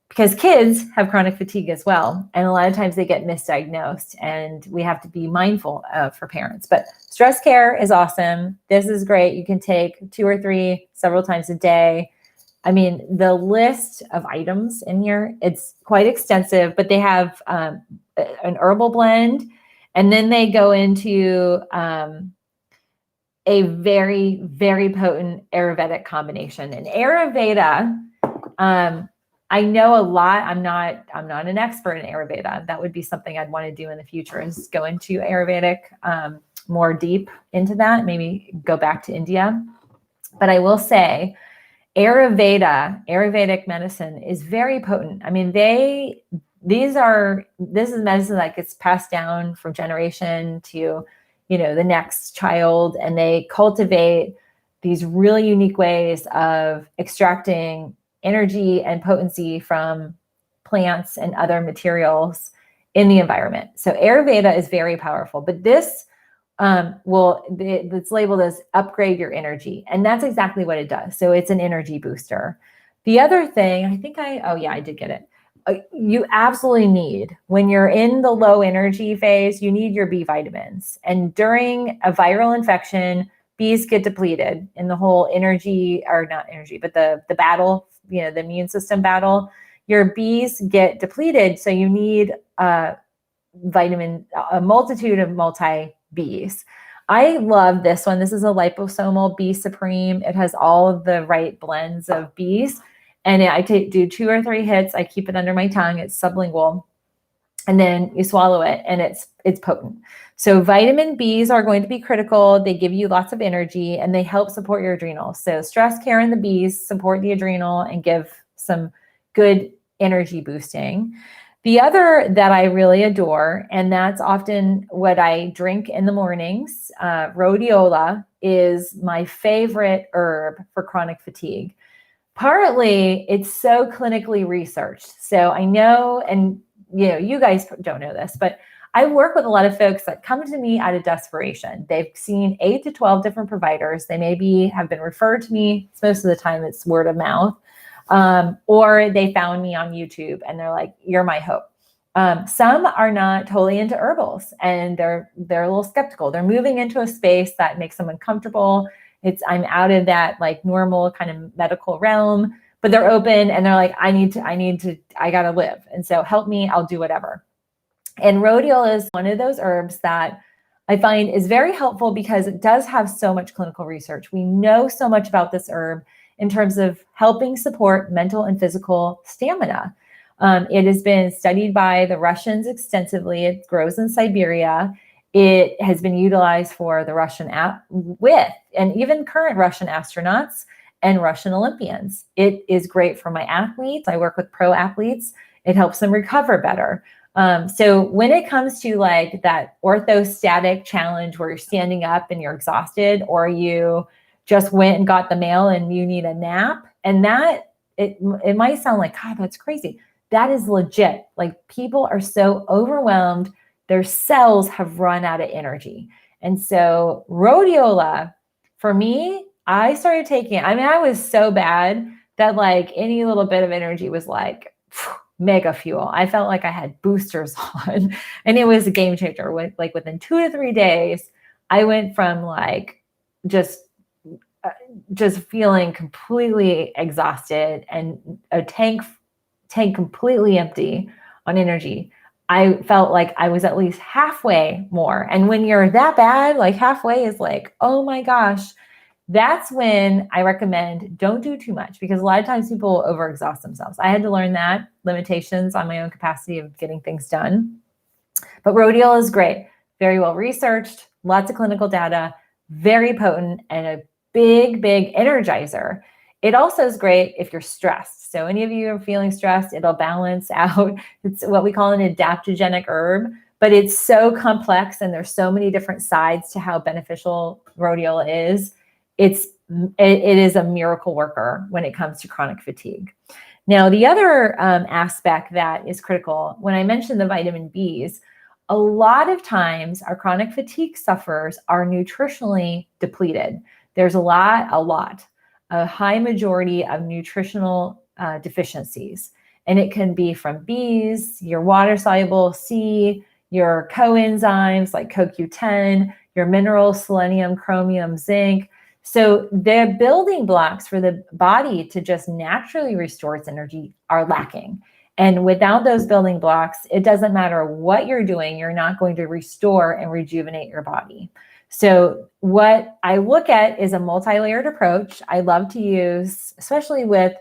Because kids have chronic fatigue as well. And a lot of times they get misdiagnosed, and we have to be mindful of for parents. But Stress Care is awesome. This is great. You can take 2 or 3 several times a day. I mean, the list of items in here, it's quite extensive, but they have an herbal blend, and then they go into a very, very potent Ayurvedic combination. And Ayurveda, I know a lot. I'm not an expert in Ayurveda. That would be something I'd want to do in the future, is go into Ayurvedic more deep into that, maybe go back to India. But I will say Ayurvedic medicine is very potent. I mean, this is medicine that gets passed down from generation to, the next child, and they cultivate these really unique ways of extracting energy and potency from plants and other materials in the environment. So Ayurveda is very powerful, but this it's labeled as upgrade your energy. And that's exactly what it does. So it's an energy booster. The other thing, I did get it. You absolutely need, when you're in the low energy phase, you need your B vitamins. And during a viral infection, Bs get depleted in the whole the battle, the immune system battle. Your Bs get depleted. So you need a multitude of multi-Bs. I love this one. This is a liposomal B Supreme. It has all of the right blends of Bs. And I do 2 or 3 hits. I keep it under my tongue. It's sublingual. And then you swallow it, and it's potent. So vitamin Bs are going to be critical. They give you lots of energy, and they help support your adrenals. So Stress Care and the Bs support the adrenal and give some good energy boosting. The other that I really adore, and that's often what I drink in the mornings, rhodiola is my favorite herb for chronic fatigue. Partly, it's so clinically researched. So I know, and you guys don't know this, but I work with a lot of folks that come to me out of desperation. They've seen 8 to 12 different providers. They have been referred to me. Most of the time it's word of mouth. Or they found me on YouTube and they're like, you're my hope. Some are not totally into herbals, and they're a little skeptical. They're moving into a space that makes them uncomfortable. I'm out of that like normal kind of medical realm, but they're open and they're like, I gotta live. And so help me, I'll do whatever. And rhodiola is one of those herbs that I find is very helpful because it does have so much clinical research. We know so much about this herb. in terms of helping support mental and physical stamina. It has been studied by the Russians extensively. It grows in Siberia. It has been utilized for the Russian and even current Russian astronauts and Russian Olympians. It is great for my athletes. I work with pro athletes. It helps them recover better. So when it comes to like that orthostatic challenge where you're standing up and you're exhausted, or you just went and got the mail and you need a nap, and that it might sound like, God, that's crazy. That is legit. Like, people are so overwhelmed, their cells have run out of energy. And so rhodiola, for me, I started taking it. I mean, I was so bad that like any little bit of energy was like mega fuel. I felt like I had boosters on, and it was a game changer. Within 2 to 3 days, I went from like just feeling completely exhausted and a tank completely empty on energy. I felt like I was at least halfway more. And when you're that bad, like halfway is like, oh my gosh, that's when I recommend don't do too much, because a lot of times people overexhaust themselves. I had to learn that, limitations on my own capacity of getting things done. But rhodiola is great, very well researched, lots of clinical data, very potent, and a big energizer. It also is great if you're stressed. So any of you are feeling stressed, it'll balance out. It's what we call an adaptogenic herb, but it's so complex and there's so many different sides to how beneficial rhodiola is. It is a miracle worker when it comes to chronic fatigue. Now, the other aspect that is critical, when I mentioned the vitamin Bs, a lot of times our chronic fatigue sufferers are nutritionally depleted. There's a high majority of nutritional deficiencies. And it can be from Bs, your water-soluble C, your coenzymes like CoQ10, your minerals, selenium, chromium, zinc. So the building blocks for the body to just naturally restore its energy are lacking. And without those building blocks, it doesn't matter what you're doing, you're not going to restore and rejuvenate your body. So what I look at is a multi-layered approach. I love to use, especially with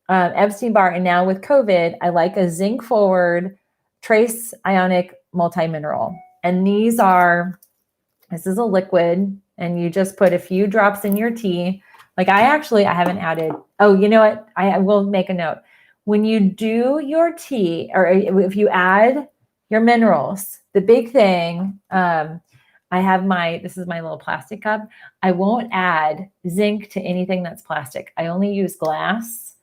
Epstein Barr and now with COVID, I like a zinc forward trace ionic multi-mineral. And this is a liquid, and you just put a few drops in your tea. Like I haven't added, oh, you know what? I will make a note. When you do your tea, or if you add your minerals, the big thing, this is my little plastic cup. I won't add zinc to anything that's plastic. I only use glass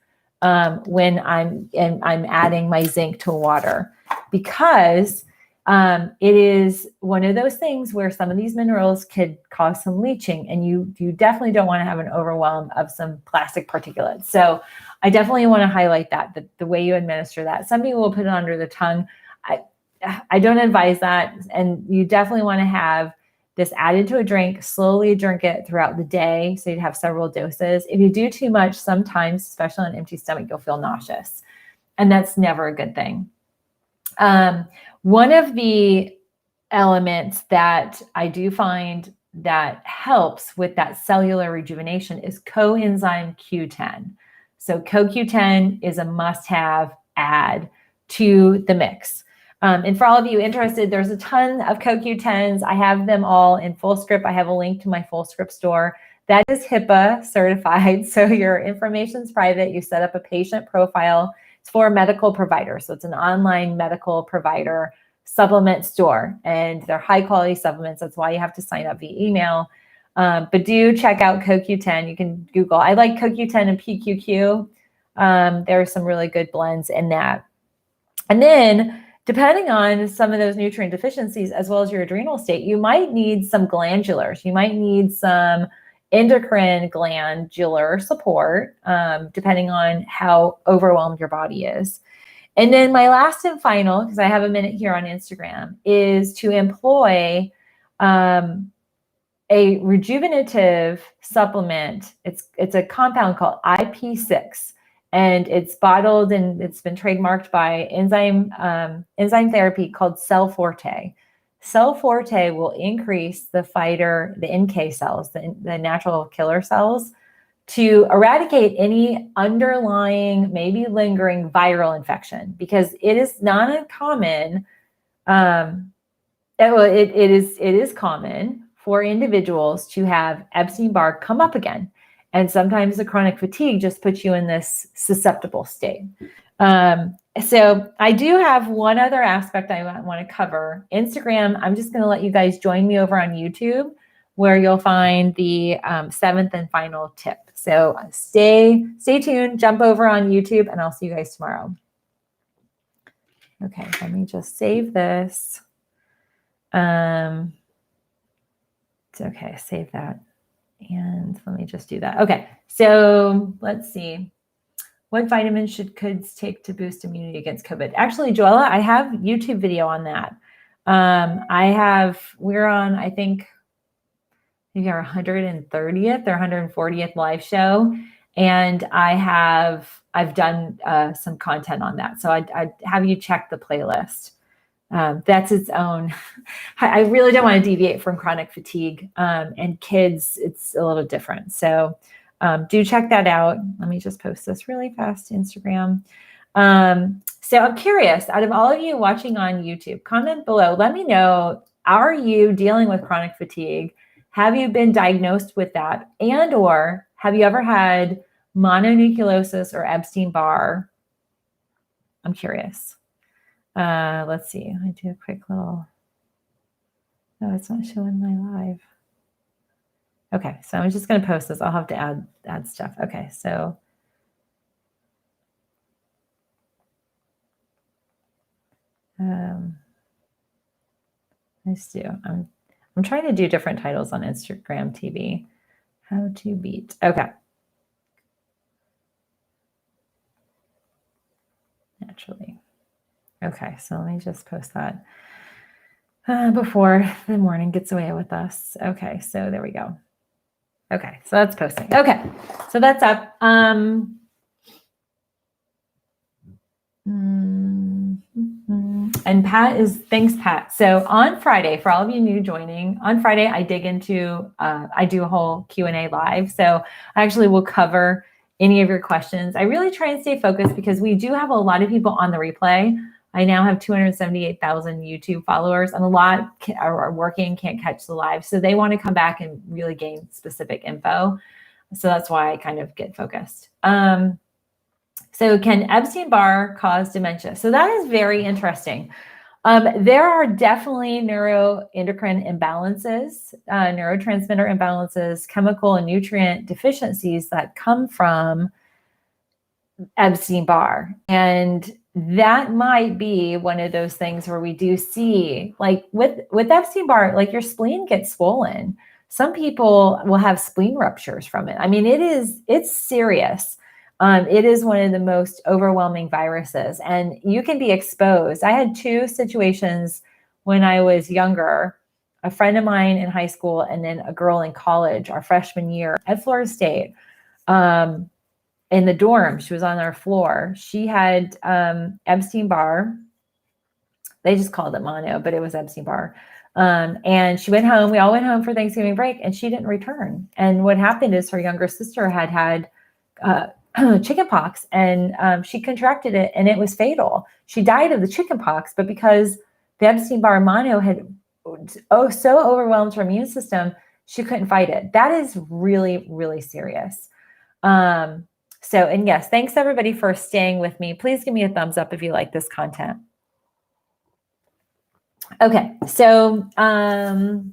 when I'm adding my zinc to water, because it is one of those things where some of these minerals could cause some leaching, and you definitely don't want to have an overwhelm of some plastic particulates. So I definitely want to highlight that the way you administer that. Some people will put it under the tongue. I don't advise that, and you definitely want to have this added to a drink, slowly drink it throughout the day, so you'd have several doses. If you do too much, sometimes, especially on an empty stomach, you'll feel nauseous, and that's never a good thing. One of the elements that I do find that helps with that cellular rejuvenation is coenzyme Q10. So CoQ10 is a must-have add to the mix. And for all of you interested, there's a ton of CoQ10s. I have them all in Fullscript. I have a link to my Fullscript store. That is HIPAA certified, so your information's private. You set up a patient profile. It's for a medical provider, so it's an online medical provider supplement store, and they're high quality supplements. That's why you have to sign up via email. But do check out CoQ10. You can Google. I like CoQ10 and PQQ. There are some really good blends in that. And then depending on some of those nutrient deficiencies, as well as your adrenal state, you might need some glandulars. You might need some endocrine glandular support, depending on how overwhelmed your body is. And then my last and final, because I have a minute here on Instagram, is to employ a rejuvenative supplement. It's a compound called IP6, and it's bottled and it's been trademarked by enzyme therapy called Cell Forte. Cell Forte will increase the NK cells, the natural killer cells, to eradicate any underlying, maybe lingering viral infection, because it is not uncommon. It is common for individuals to have Epstein Barr come up again. And sometimes the chronic fatigue just puts you in this susceptible state. So I do have one other aspect I want to cover. Instagram, I'm just going to let you guys join me over on YouTube, where you'll find the 7th and final tip. So stay tuned, jump over on YouTube, and I'll see you guys tomorrow. Okay, let me just save this. It's okay, save that. And let me just do that. Okay, so let's see. What vitamins should kids take to boost immunity against COVID? Actually, Joella, I have YouTube video on that. We're on, I think, maybe our 130th or 140th live show. And I've done some content on that. So I'd have you check the playlist. That's its own. I really don't want to deviate from chronic fatigue. And kids, it's a little different. So do check that out. Let me just post this really fast to Instagram. So I'm curious, out of all of you watching on YouTube, comment below. Let me know, are you dealing with chronic fatigue? Have you been diagnosed with that? And or have you ever had mononucleosis or Epstein Barr? I'm curious. Let's see. I do a quick little. No, it's not showing my live. Okay, so I'm just going to post this. I'll have to add stuff. Okay, so let's do. I'm trying to do different titles on Instagram TV. How to beat. Okay. Naturally. Okay, so let me just post that before the morning gets away with us. Okay, so there we go. Okay, so that's posting. Okay, so that's up. And Pat thanks, Pat. So on Friday, for all of you new joining, on Friday, I dig into, I do a whole Q&A live. So I actually will cover any of your questions. I really try and stay focused because we do have a lot of people on the replay. I now have 278,000 YouTube followers, and a lot are working, can't catch the live. So they want to come back and really gain specific info. So that's why I kind of get focused. So can Epstein Barr cause dementia? So that is very interesting. There are definitely neuroendocrine imbalances, neurotransmitter imbalances, chemical and nutrient deficiencies that come from Epstein Barr. And that might be one of those things where we do see, like with Epstein Barr, like your spleen gets swollen. Some people will have spleen ruptures from it. I mean, it's serious. It is one of the most overwhelming viruses, and you can be exposed. I had 2 situations when I was younger, a friend of mine in high school and then a girl in college, our freshman year at Florida State. In the dorm, she was on our floor. She had Epstein Barr. They just called it mono, but it was Epstein Barr. And she went home. We all went home for Thanksgiving break, and she didn't return. And what happened is her younger sister had chickenpox, and she contracted it, and it was fatal. She died of the chickenpox, but because the Epstein Barr mono had so overwhelmed her immune system, she couldn't fight it. That is really, really serious. So, and yes, thanks everybody for staying with me. Please give me a thumbs up if you like this content. Okay, so, all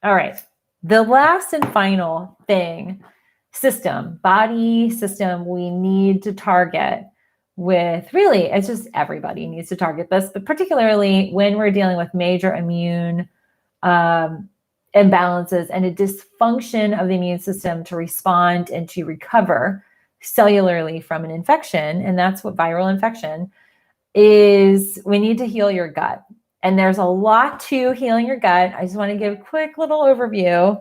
right. The last and final thing, body system we need to target with, really, it's just everybody needs to target this, but particularly when we're dealing with major immune imbalances and a dysfunction of the immune system to respond and to recover cellularly from an infection, and that's what viral infection is. We need to heal your gut. And there's a lot to healing your gut. I just want to give a quick little overview.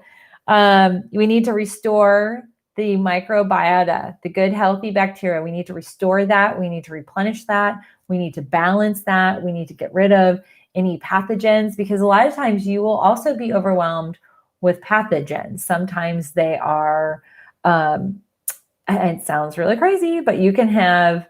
We need to restore the microbiota, the good, healthy bacteria. We need to restore that. We need to replenish that. We need to balance that. We need to get rid of any pathogens, because a lot of times you will also be overwhelmed with pathogens. Sometimes they are it sounds really crazy, but you can have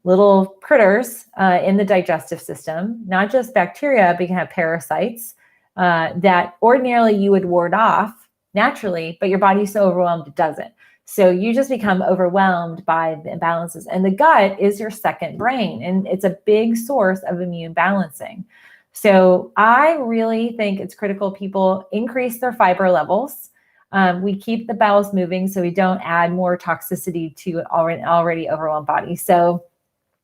little critters in the digestive system, not just bacteria, but you can have parasites that ordinarily you would ward off naturally, but your body's so overwhelmed it doesn't. So you just become overwhelmed by the imbalances. And the gut is your second brain, and it's a big source of immune balancing. So I really think it's critical people increase their fiber levels. We keep the bowels moving so we don't add more toxicity to an already overwhelmed body. So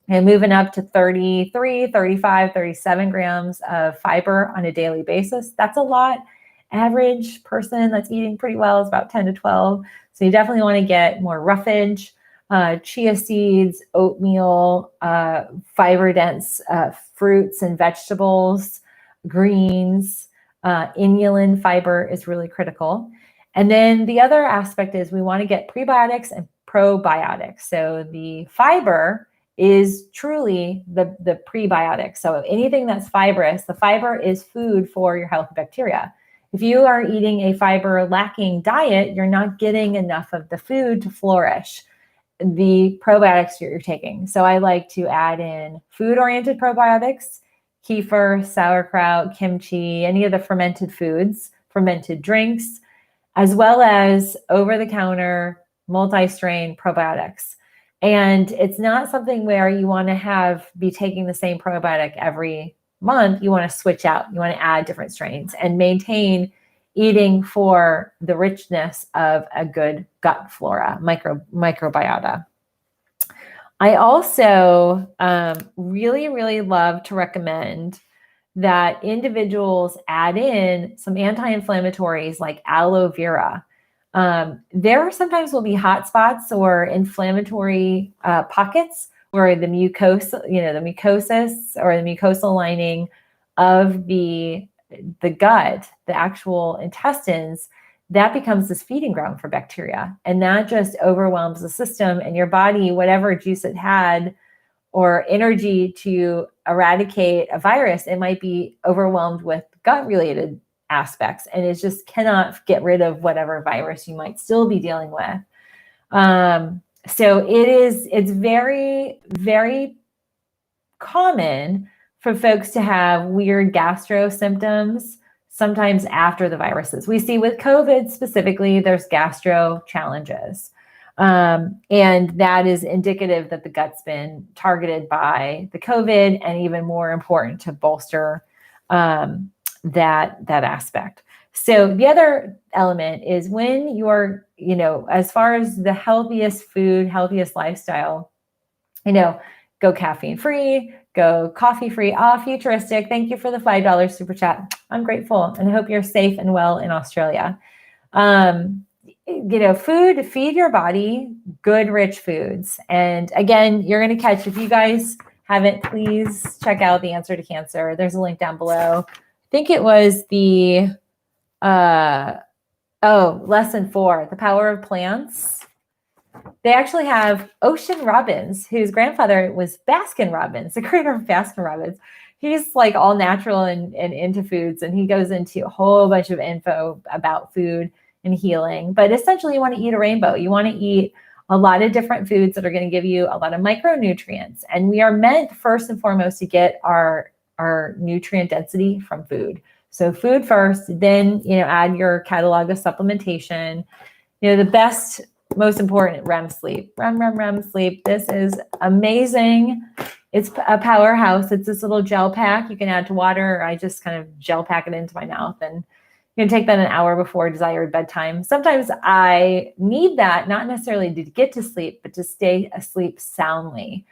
moving up to 33, 35, 37 grams of fiber on a daily basis. That's a lot. Average person that's eating pretty well is about 10 to 12. So you definitely want to get more roughage, chia seeds, oatmeal, fiber-dense fruits and vegetables, greens, inulin fiber is really critical. And then the other aspect is we want to get prebiotics and probiotics. So the fiber is truly the prebiotic. So anything that's fibrous, the fiber is food for your healthy bacteria. If you are eating a fiber lacking diet, you're not getting enough of the food to flourish the probiotics you're taking. So I like to add in food-oriented probiotics, kefir, sauerkraut, kimchi, any of the fermented foods, fermented drinks, as well as over-the-counter multi-strain probiotics. And it's not something where you want to be taking the same probiotic every month. You want to switch out. You want to add different strains and maintain eating for the richness of a good gut flora, microbiota. I also really, really love to recommend that individuals add in some anti-inflammatories like aloe vera. There sometimes will be hot spots or inflammatory pockets where the mucosis or the mucosal lining of the gut, the actual intestines, that becomes this feeding ground for bacteria. And that just overwhelms the system, and your body, whatever juice it had or energy to eradicate a virus, it might be overwhelmed with gut-related aspects, and it just cannot get rid of whatever virus you might still be dealing with. So it's very, very common for folks to have weird gastro symptoms sometimes after the viruses. We see with COVID specifically, there's gastro challenges. And that is indicative that the gut's been targeted by the COVID, and even more important to bolster that aspect. So the other element is when you're, as far as the healthiest food, healthiest lifestyle, go caffeine free, go coffee free. Futuristic. Thank you for the $5 super chat. I'm grateful, and I hope you're safe and well in Australia. Food, feed your body good, rich foods. And again, you're going to catch, if you guys haven't, please check out The Answer to Cancer. There's a link down below. I think it was the, lesson 4, The Power of Plants. They actually have Ocean Robbins, whose grandfather was Baskin Robbins, the creator of Baskin Robbins. He's like all natural and into foods, and he goes into a whole bunch of info about food and healing. But essentially, you want to eat a rainbow. You want to eat a lot of different foods that are going to give you a lot of micronutrients. And we are meant first and foremost to get our nutrient density from food. So food first, then, add your catalog of supplementation. The best, most important, REM sleep. REM sleep. This is amazing. It's a powerhouse. It's this little gel pack you can add to water. I just kind of gel pack it into my mouth, and you can take that an hour before desired bedtime. Sometimes I need that, not necessarily to get to sleep, but to stay asleep soundly.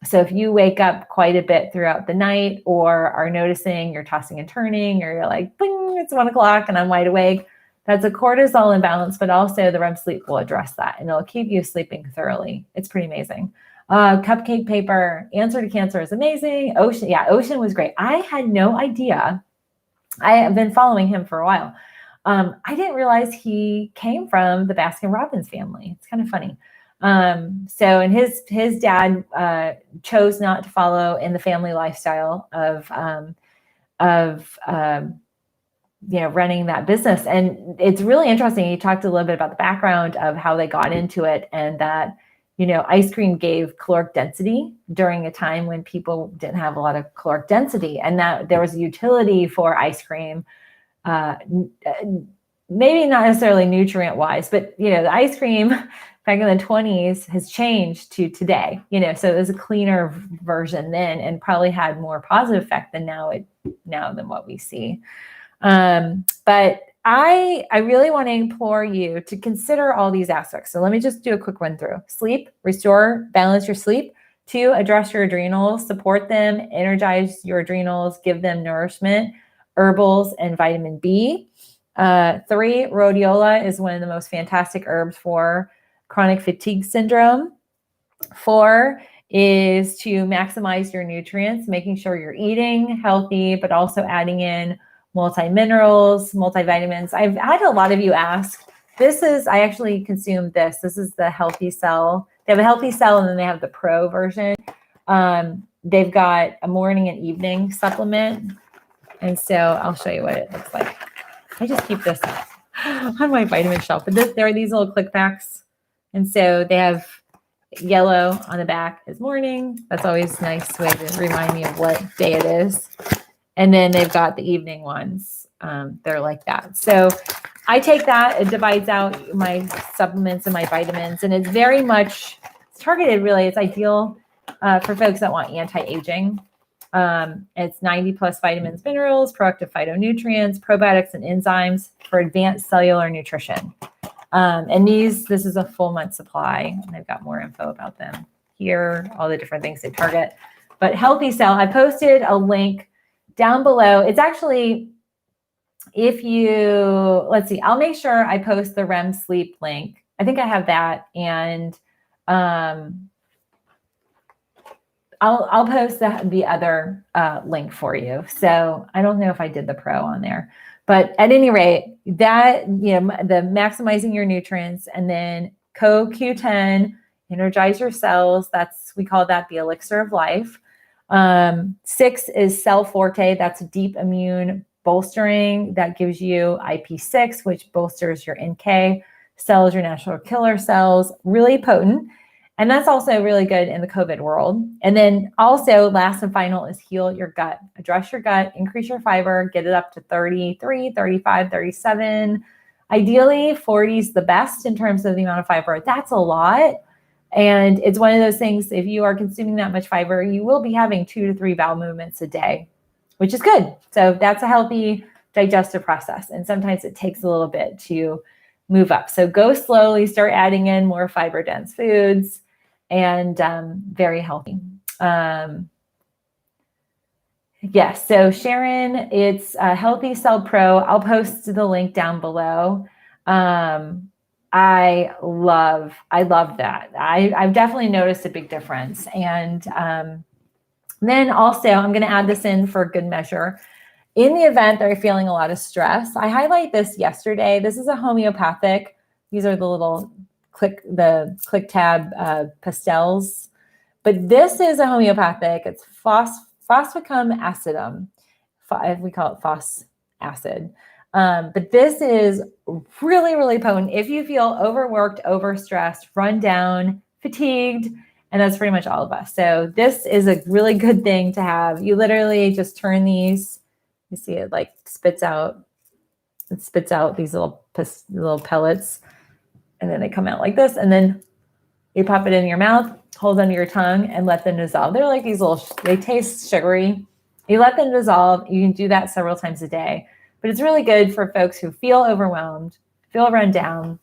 So if you wake up quite a bit throughout the night, or are noticing you're tossing and turning, or you're like, bing, it's 1 o'clock and I'm wide awake, that's a cortisol imbalance, but also the REM sleep will address that, and it'll keep you sleeping thoroughly. It's pretty amazing. Cupcake paper, Answer to Cancer is amazing. Ocean was great. I had no idea. I have been following him for a while. I didn't realize he came from the Baskin Robbins family. It's kind of funny. And his dad chose not to follow in the family lifestyle of running that business. And it's really interesting. You talked a little bit about the background of how they got into it, and that, ice cream gave caloric density during a time when people didn't have a lot of caloric density, and that there was a utility for ice cream, maybe not necessarily nutrient wise, but, the ice cream back in the 20s has changed to today, so it was a cleaner version then, and probably had more positive effect than now than what we see. But I really want to implore you to consider all these aspects. So let me just do a quick run through. Sleep, restore, balance your sleep. 2, address your adrenals, support them, energize your adrenals, give them nourishment, herbals, and vitamin B. 3, rhodiola is one of the most fantastic herbs for chronic fatigue syndrome. 4 is to maximize your nutrients, making sure you're eating healthy, but also adding in multi-minerals, multivitamins. I've had a lot of you ask, I actually consume this. This is the Healthy Cell. They have a Healthy Cell, and then they have the Pro version. They've got a morning and evening supplement. And so I'll show you what it looks like. I just keep this on my vitamin shelf. But there are these little click backs. And so they have yellow on the back is morning. That's always a nice way to remind me of what day it is. And then they've got the evening ones. They're like that. So I take that. It divides out my supplements and my vitamins. And it's very much targeted, really. It's ideal for folks that want anti-aging. It's 90 plus vitamins, minerals, proactive phytonutrients, probiotics, and enzymes for advanced cellular nutrition. And this is a full month supply. And I've got more info about them here, all the different things they target. But Healthy Cell, I posted a link down below. It's actually, let's see, I'll make sure I post the REM sleep link. I think I have that. And I'll post the other link for you. So I don't know if I did the Pro on there, but at any rate, that, the maximizing your nutrients, and then CoQ10, energize your cells. We call that the elixir of life. 6 is Cell Forte. That's deep immune bolstering. That gives you IP6, which bolsters your NK cells, your natural killer cells, really potent. And that's also really good in the COVID world. And then also last and final is heal your gut. Address your gut, increase your fiber, get it up to 33, 35, 37. Ideally, 40 is the best in terms of the amount of fiber. That's a lot. And it's one of those things, if you are consuming that much fiber, you will be having 2 to 3 bowel movements a day, which is good. So that's a healthy digestive process. And sometimes it takes a little bit to move up. So go slowly, start adding in more fiber dense foods, and very healthy. Yes, so Sharon, it's Healthy Cell Pro. I'll post the link down below. I love that. I've definitely noticed a big difference. And then also, I'm going to add this in for good measure. In the event that you're feeling a lot of stress, I highlight this yesterday. This is a homeopathic. These are the little click tab pastels. But this is a homeopathic. It's phosphicum acidum. We call it phos acid. But this is really, really potent if you feel overworked, overstressed, run down, fatigued, and that's pretty much all of us. So this is a really good thing to have. You literally just turn these, you see it like spits out these little pellets, and then they come out like this, and then you pop it in your mouth, hold under your tongue, and let them dissolve. They're like these they taste sugary. You let them dissolve. You can do that several times a day. But it's really good for folks who feel overwhelmed, feel run down.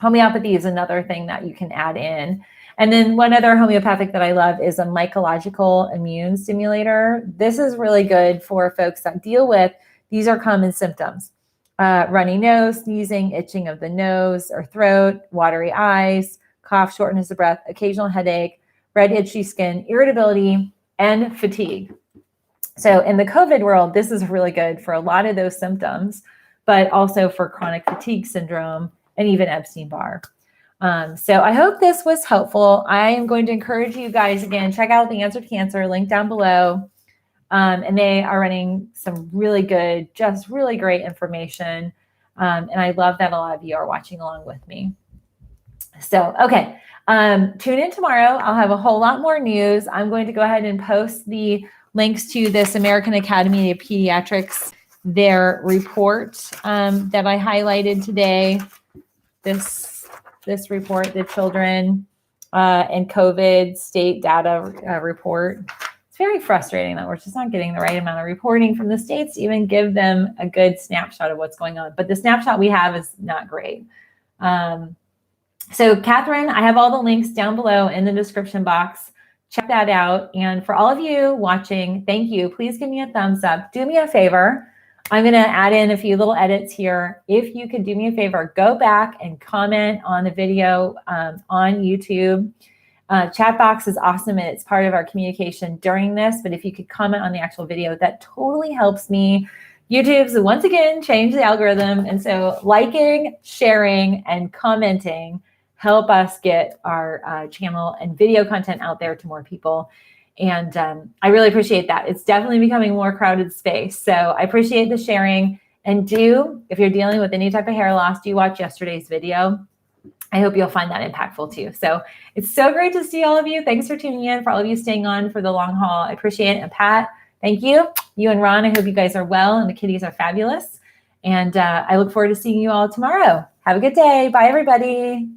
Homeopathy is another thing that you can add in. And then one other homeopathic that I love is a mycological immune stimulator. This is really good for folks that deal with, these are common symptoms: runny nose, sneezing, itching of the nose or throat, watery eyes, cough, shortness of breath, occasional headache, red itchy skin, irritability, and fatigue. So in the COVID world, this is really good for a lot of those symptoms, but also for chronic fatigue syndrome and even Epstein Barr. So I hope this was helpful. I am going to encourage you guys, again, check out The Answer to Cancer, link down below. And they are running some really good, just really great information. And I love that a lot of you are watching along with me. So, okay, tune in tomorrow. I'll have a whole lot more news. I'm going to go ahead and post the links to this American Academy of Pediatrics, their report that I highlighted today. This report, the children and COVID state data report. It's very frustrating that we're just not getting the right amount of reporting from the states to even give them a good snapshot of what's going on. But the snapshot we have is not great. So Catherine, I have all the links down below in the description box. Check that out. And for all of you watching, thank you. Please give me a thumbs up. Do me a favor. I'm going to add in a few little edits here. If you could do me a favor, go back and comment on the video on YouTube. Chat box is awesome and it's part of our communication during this. But if you could comment on the actual video, that totally helps me. YouTube's once again changed the algorithm. And so liking, sharing, and commenting help us get our channel and video content out there to more people. And I really appreciate that. It's definitely becoming a more crowded space. So I appreciate the sharing. And if you're dealing with any type of hair loss, do watch yesterday's video. I hope you'll find that impactful too. So it's so great to see all of you. Thanks for tuning in, for all of you staying on for the long haul. I appreciate it. And Pat, thank you. You and Ron, I hope you guys are well and the kitties are fabulous. And I look forward to seeing you all tomorrow. Have a good day. Bye, everybody.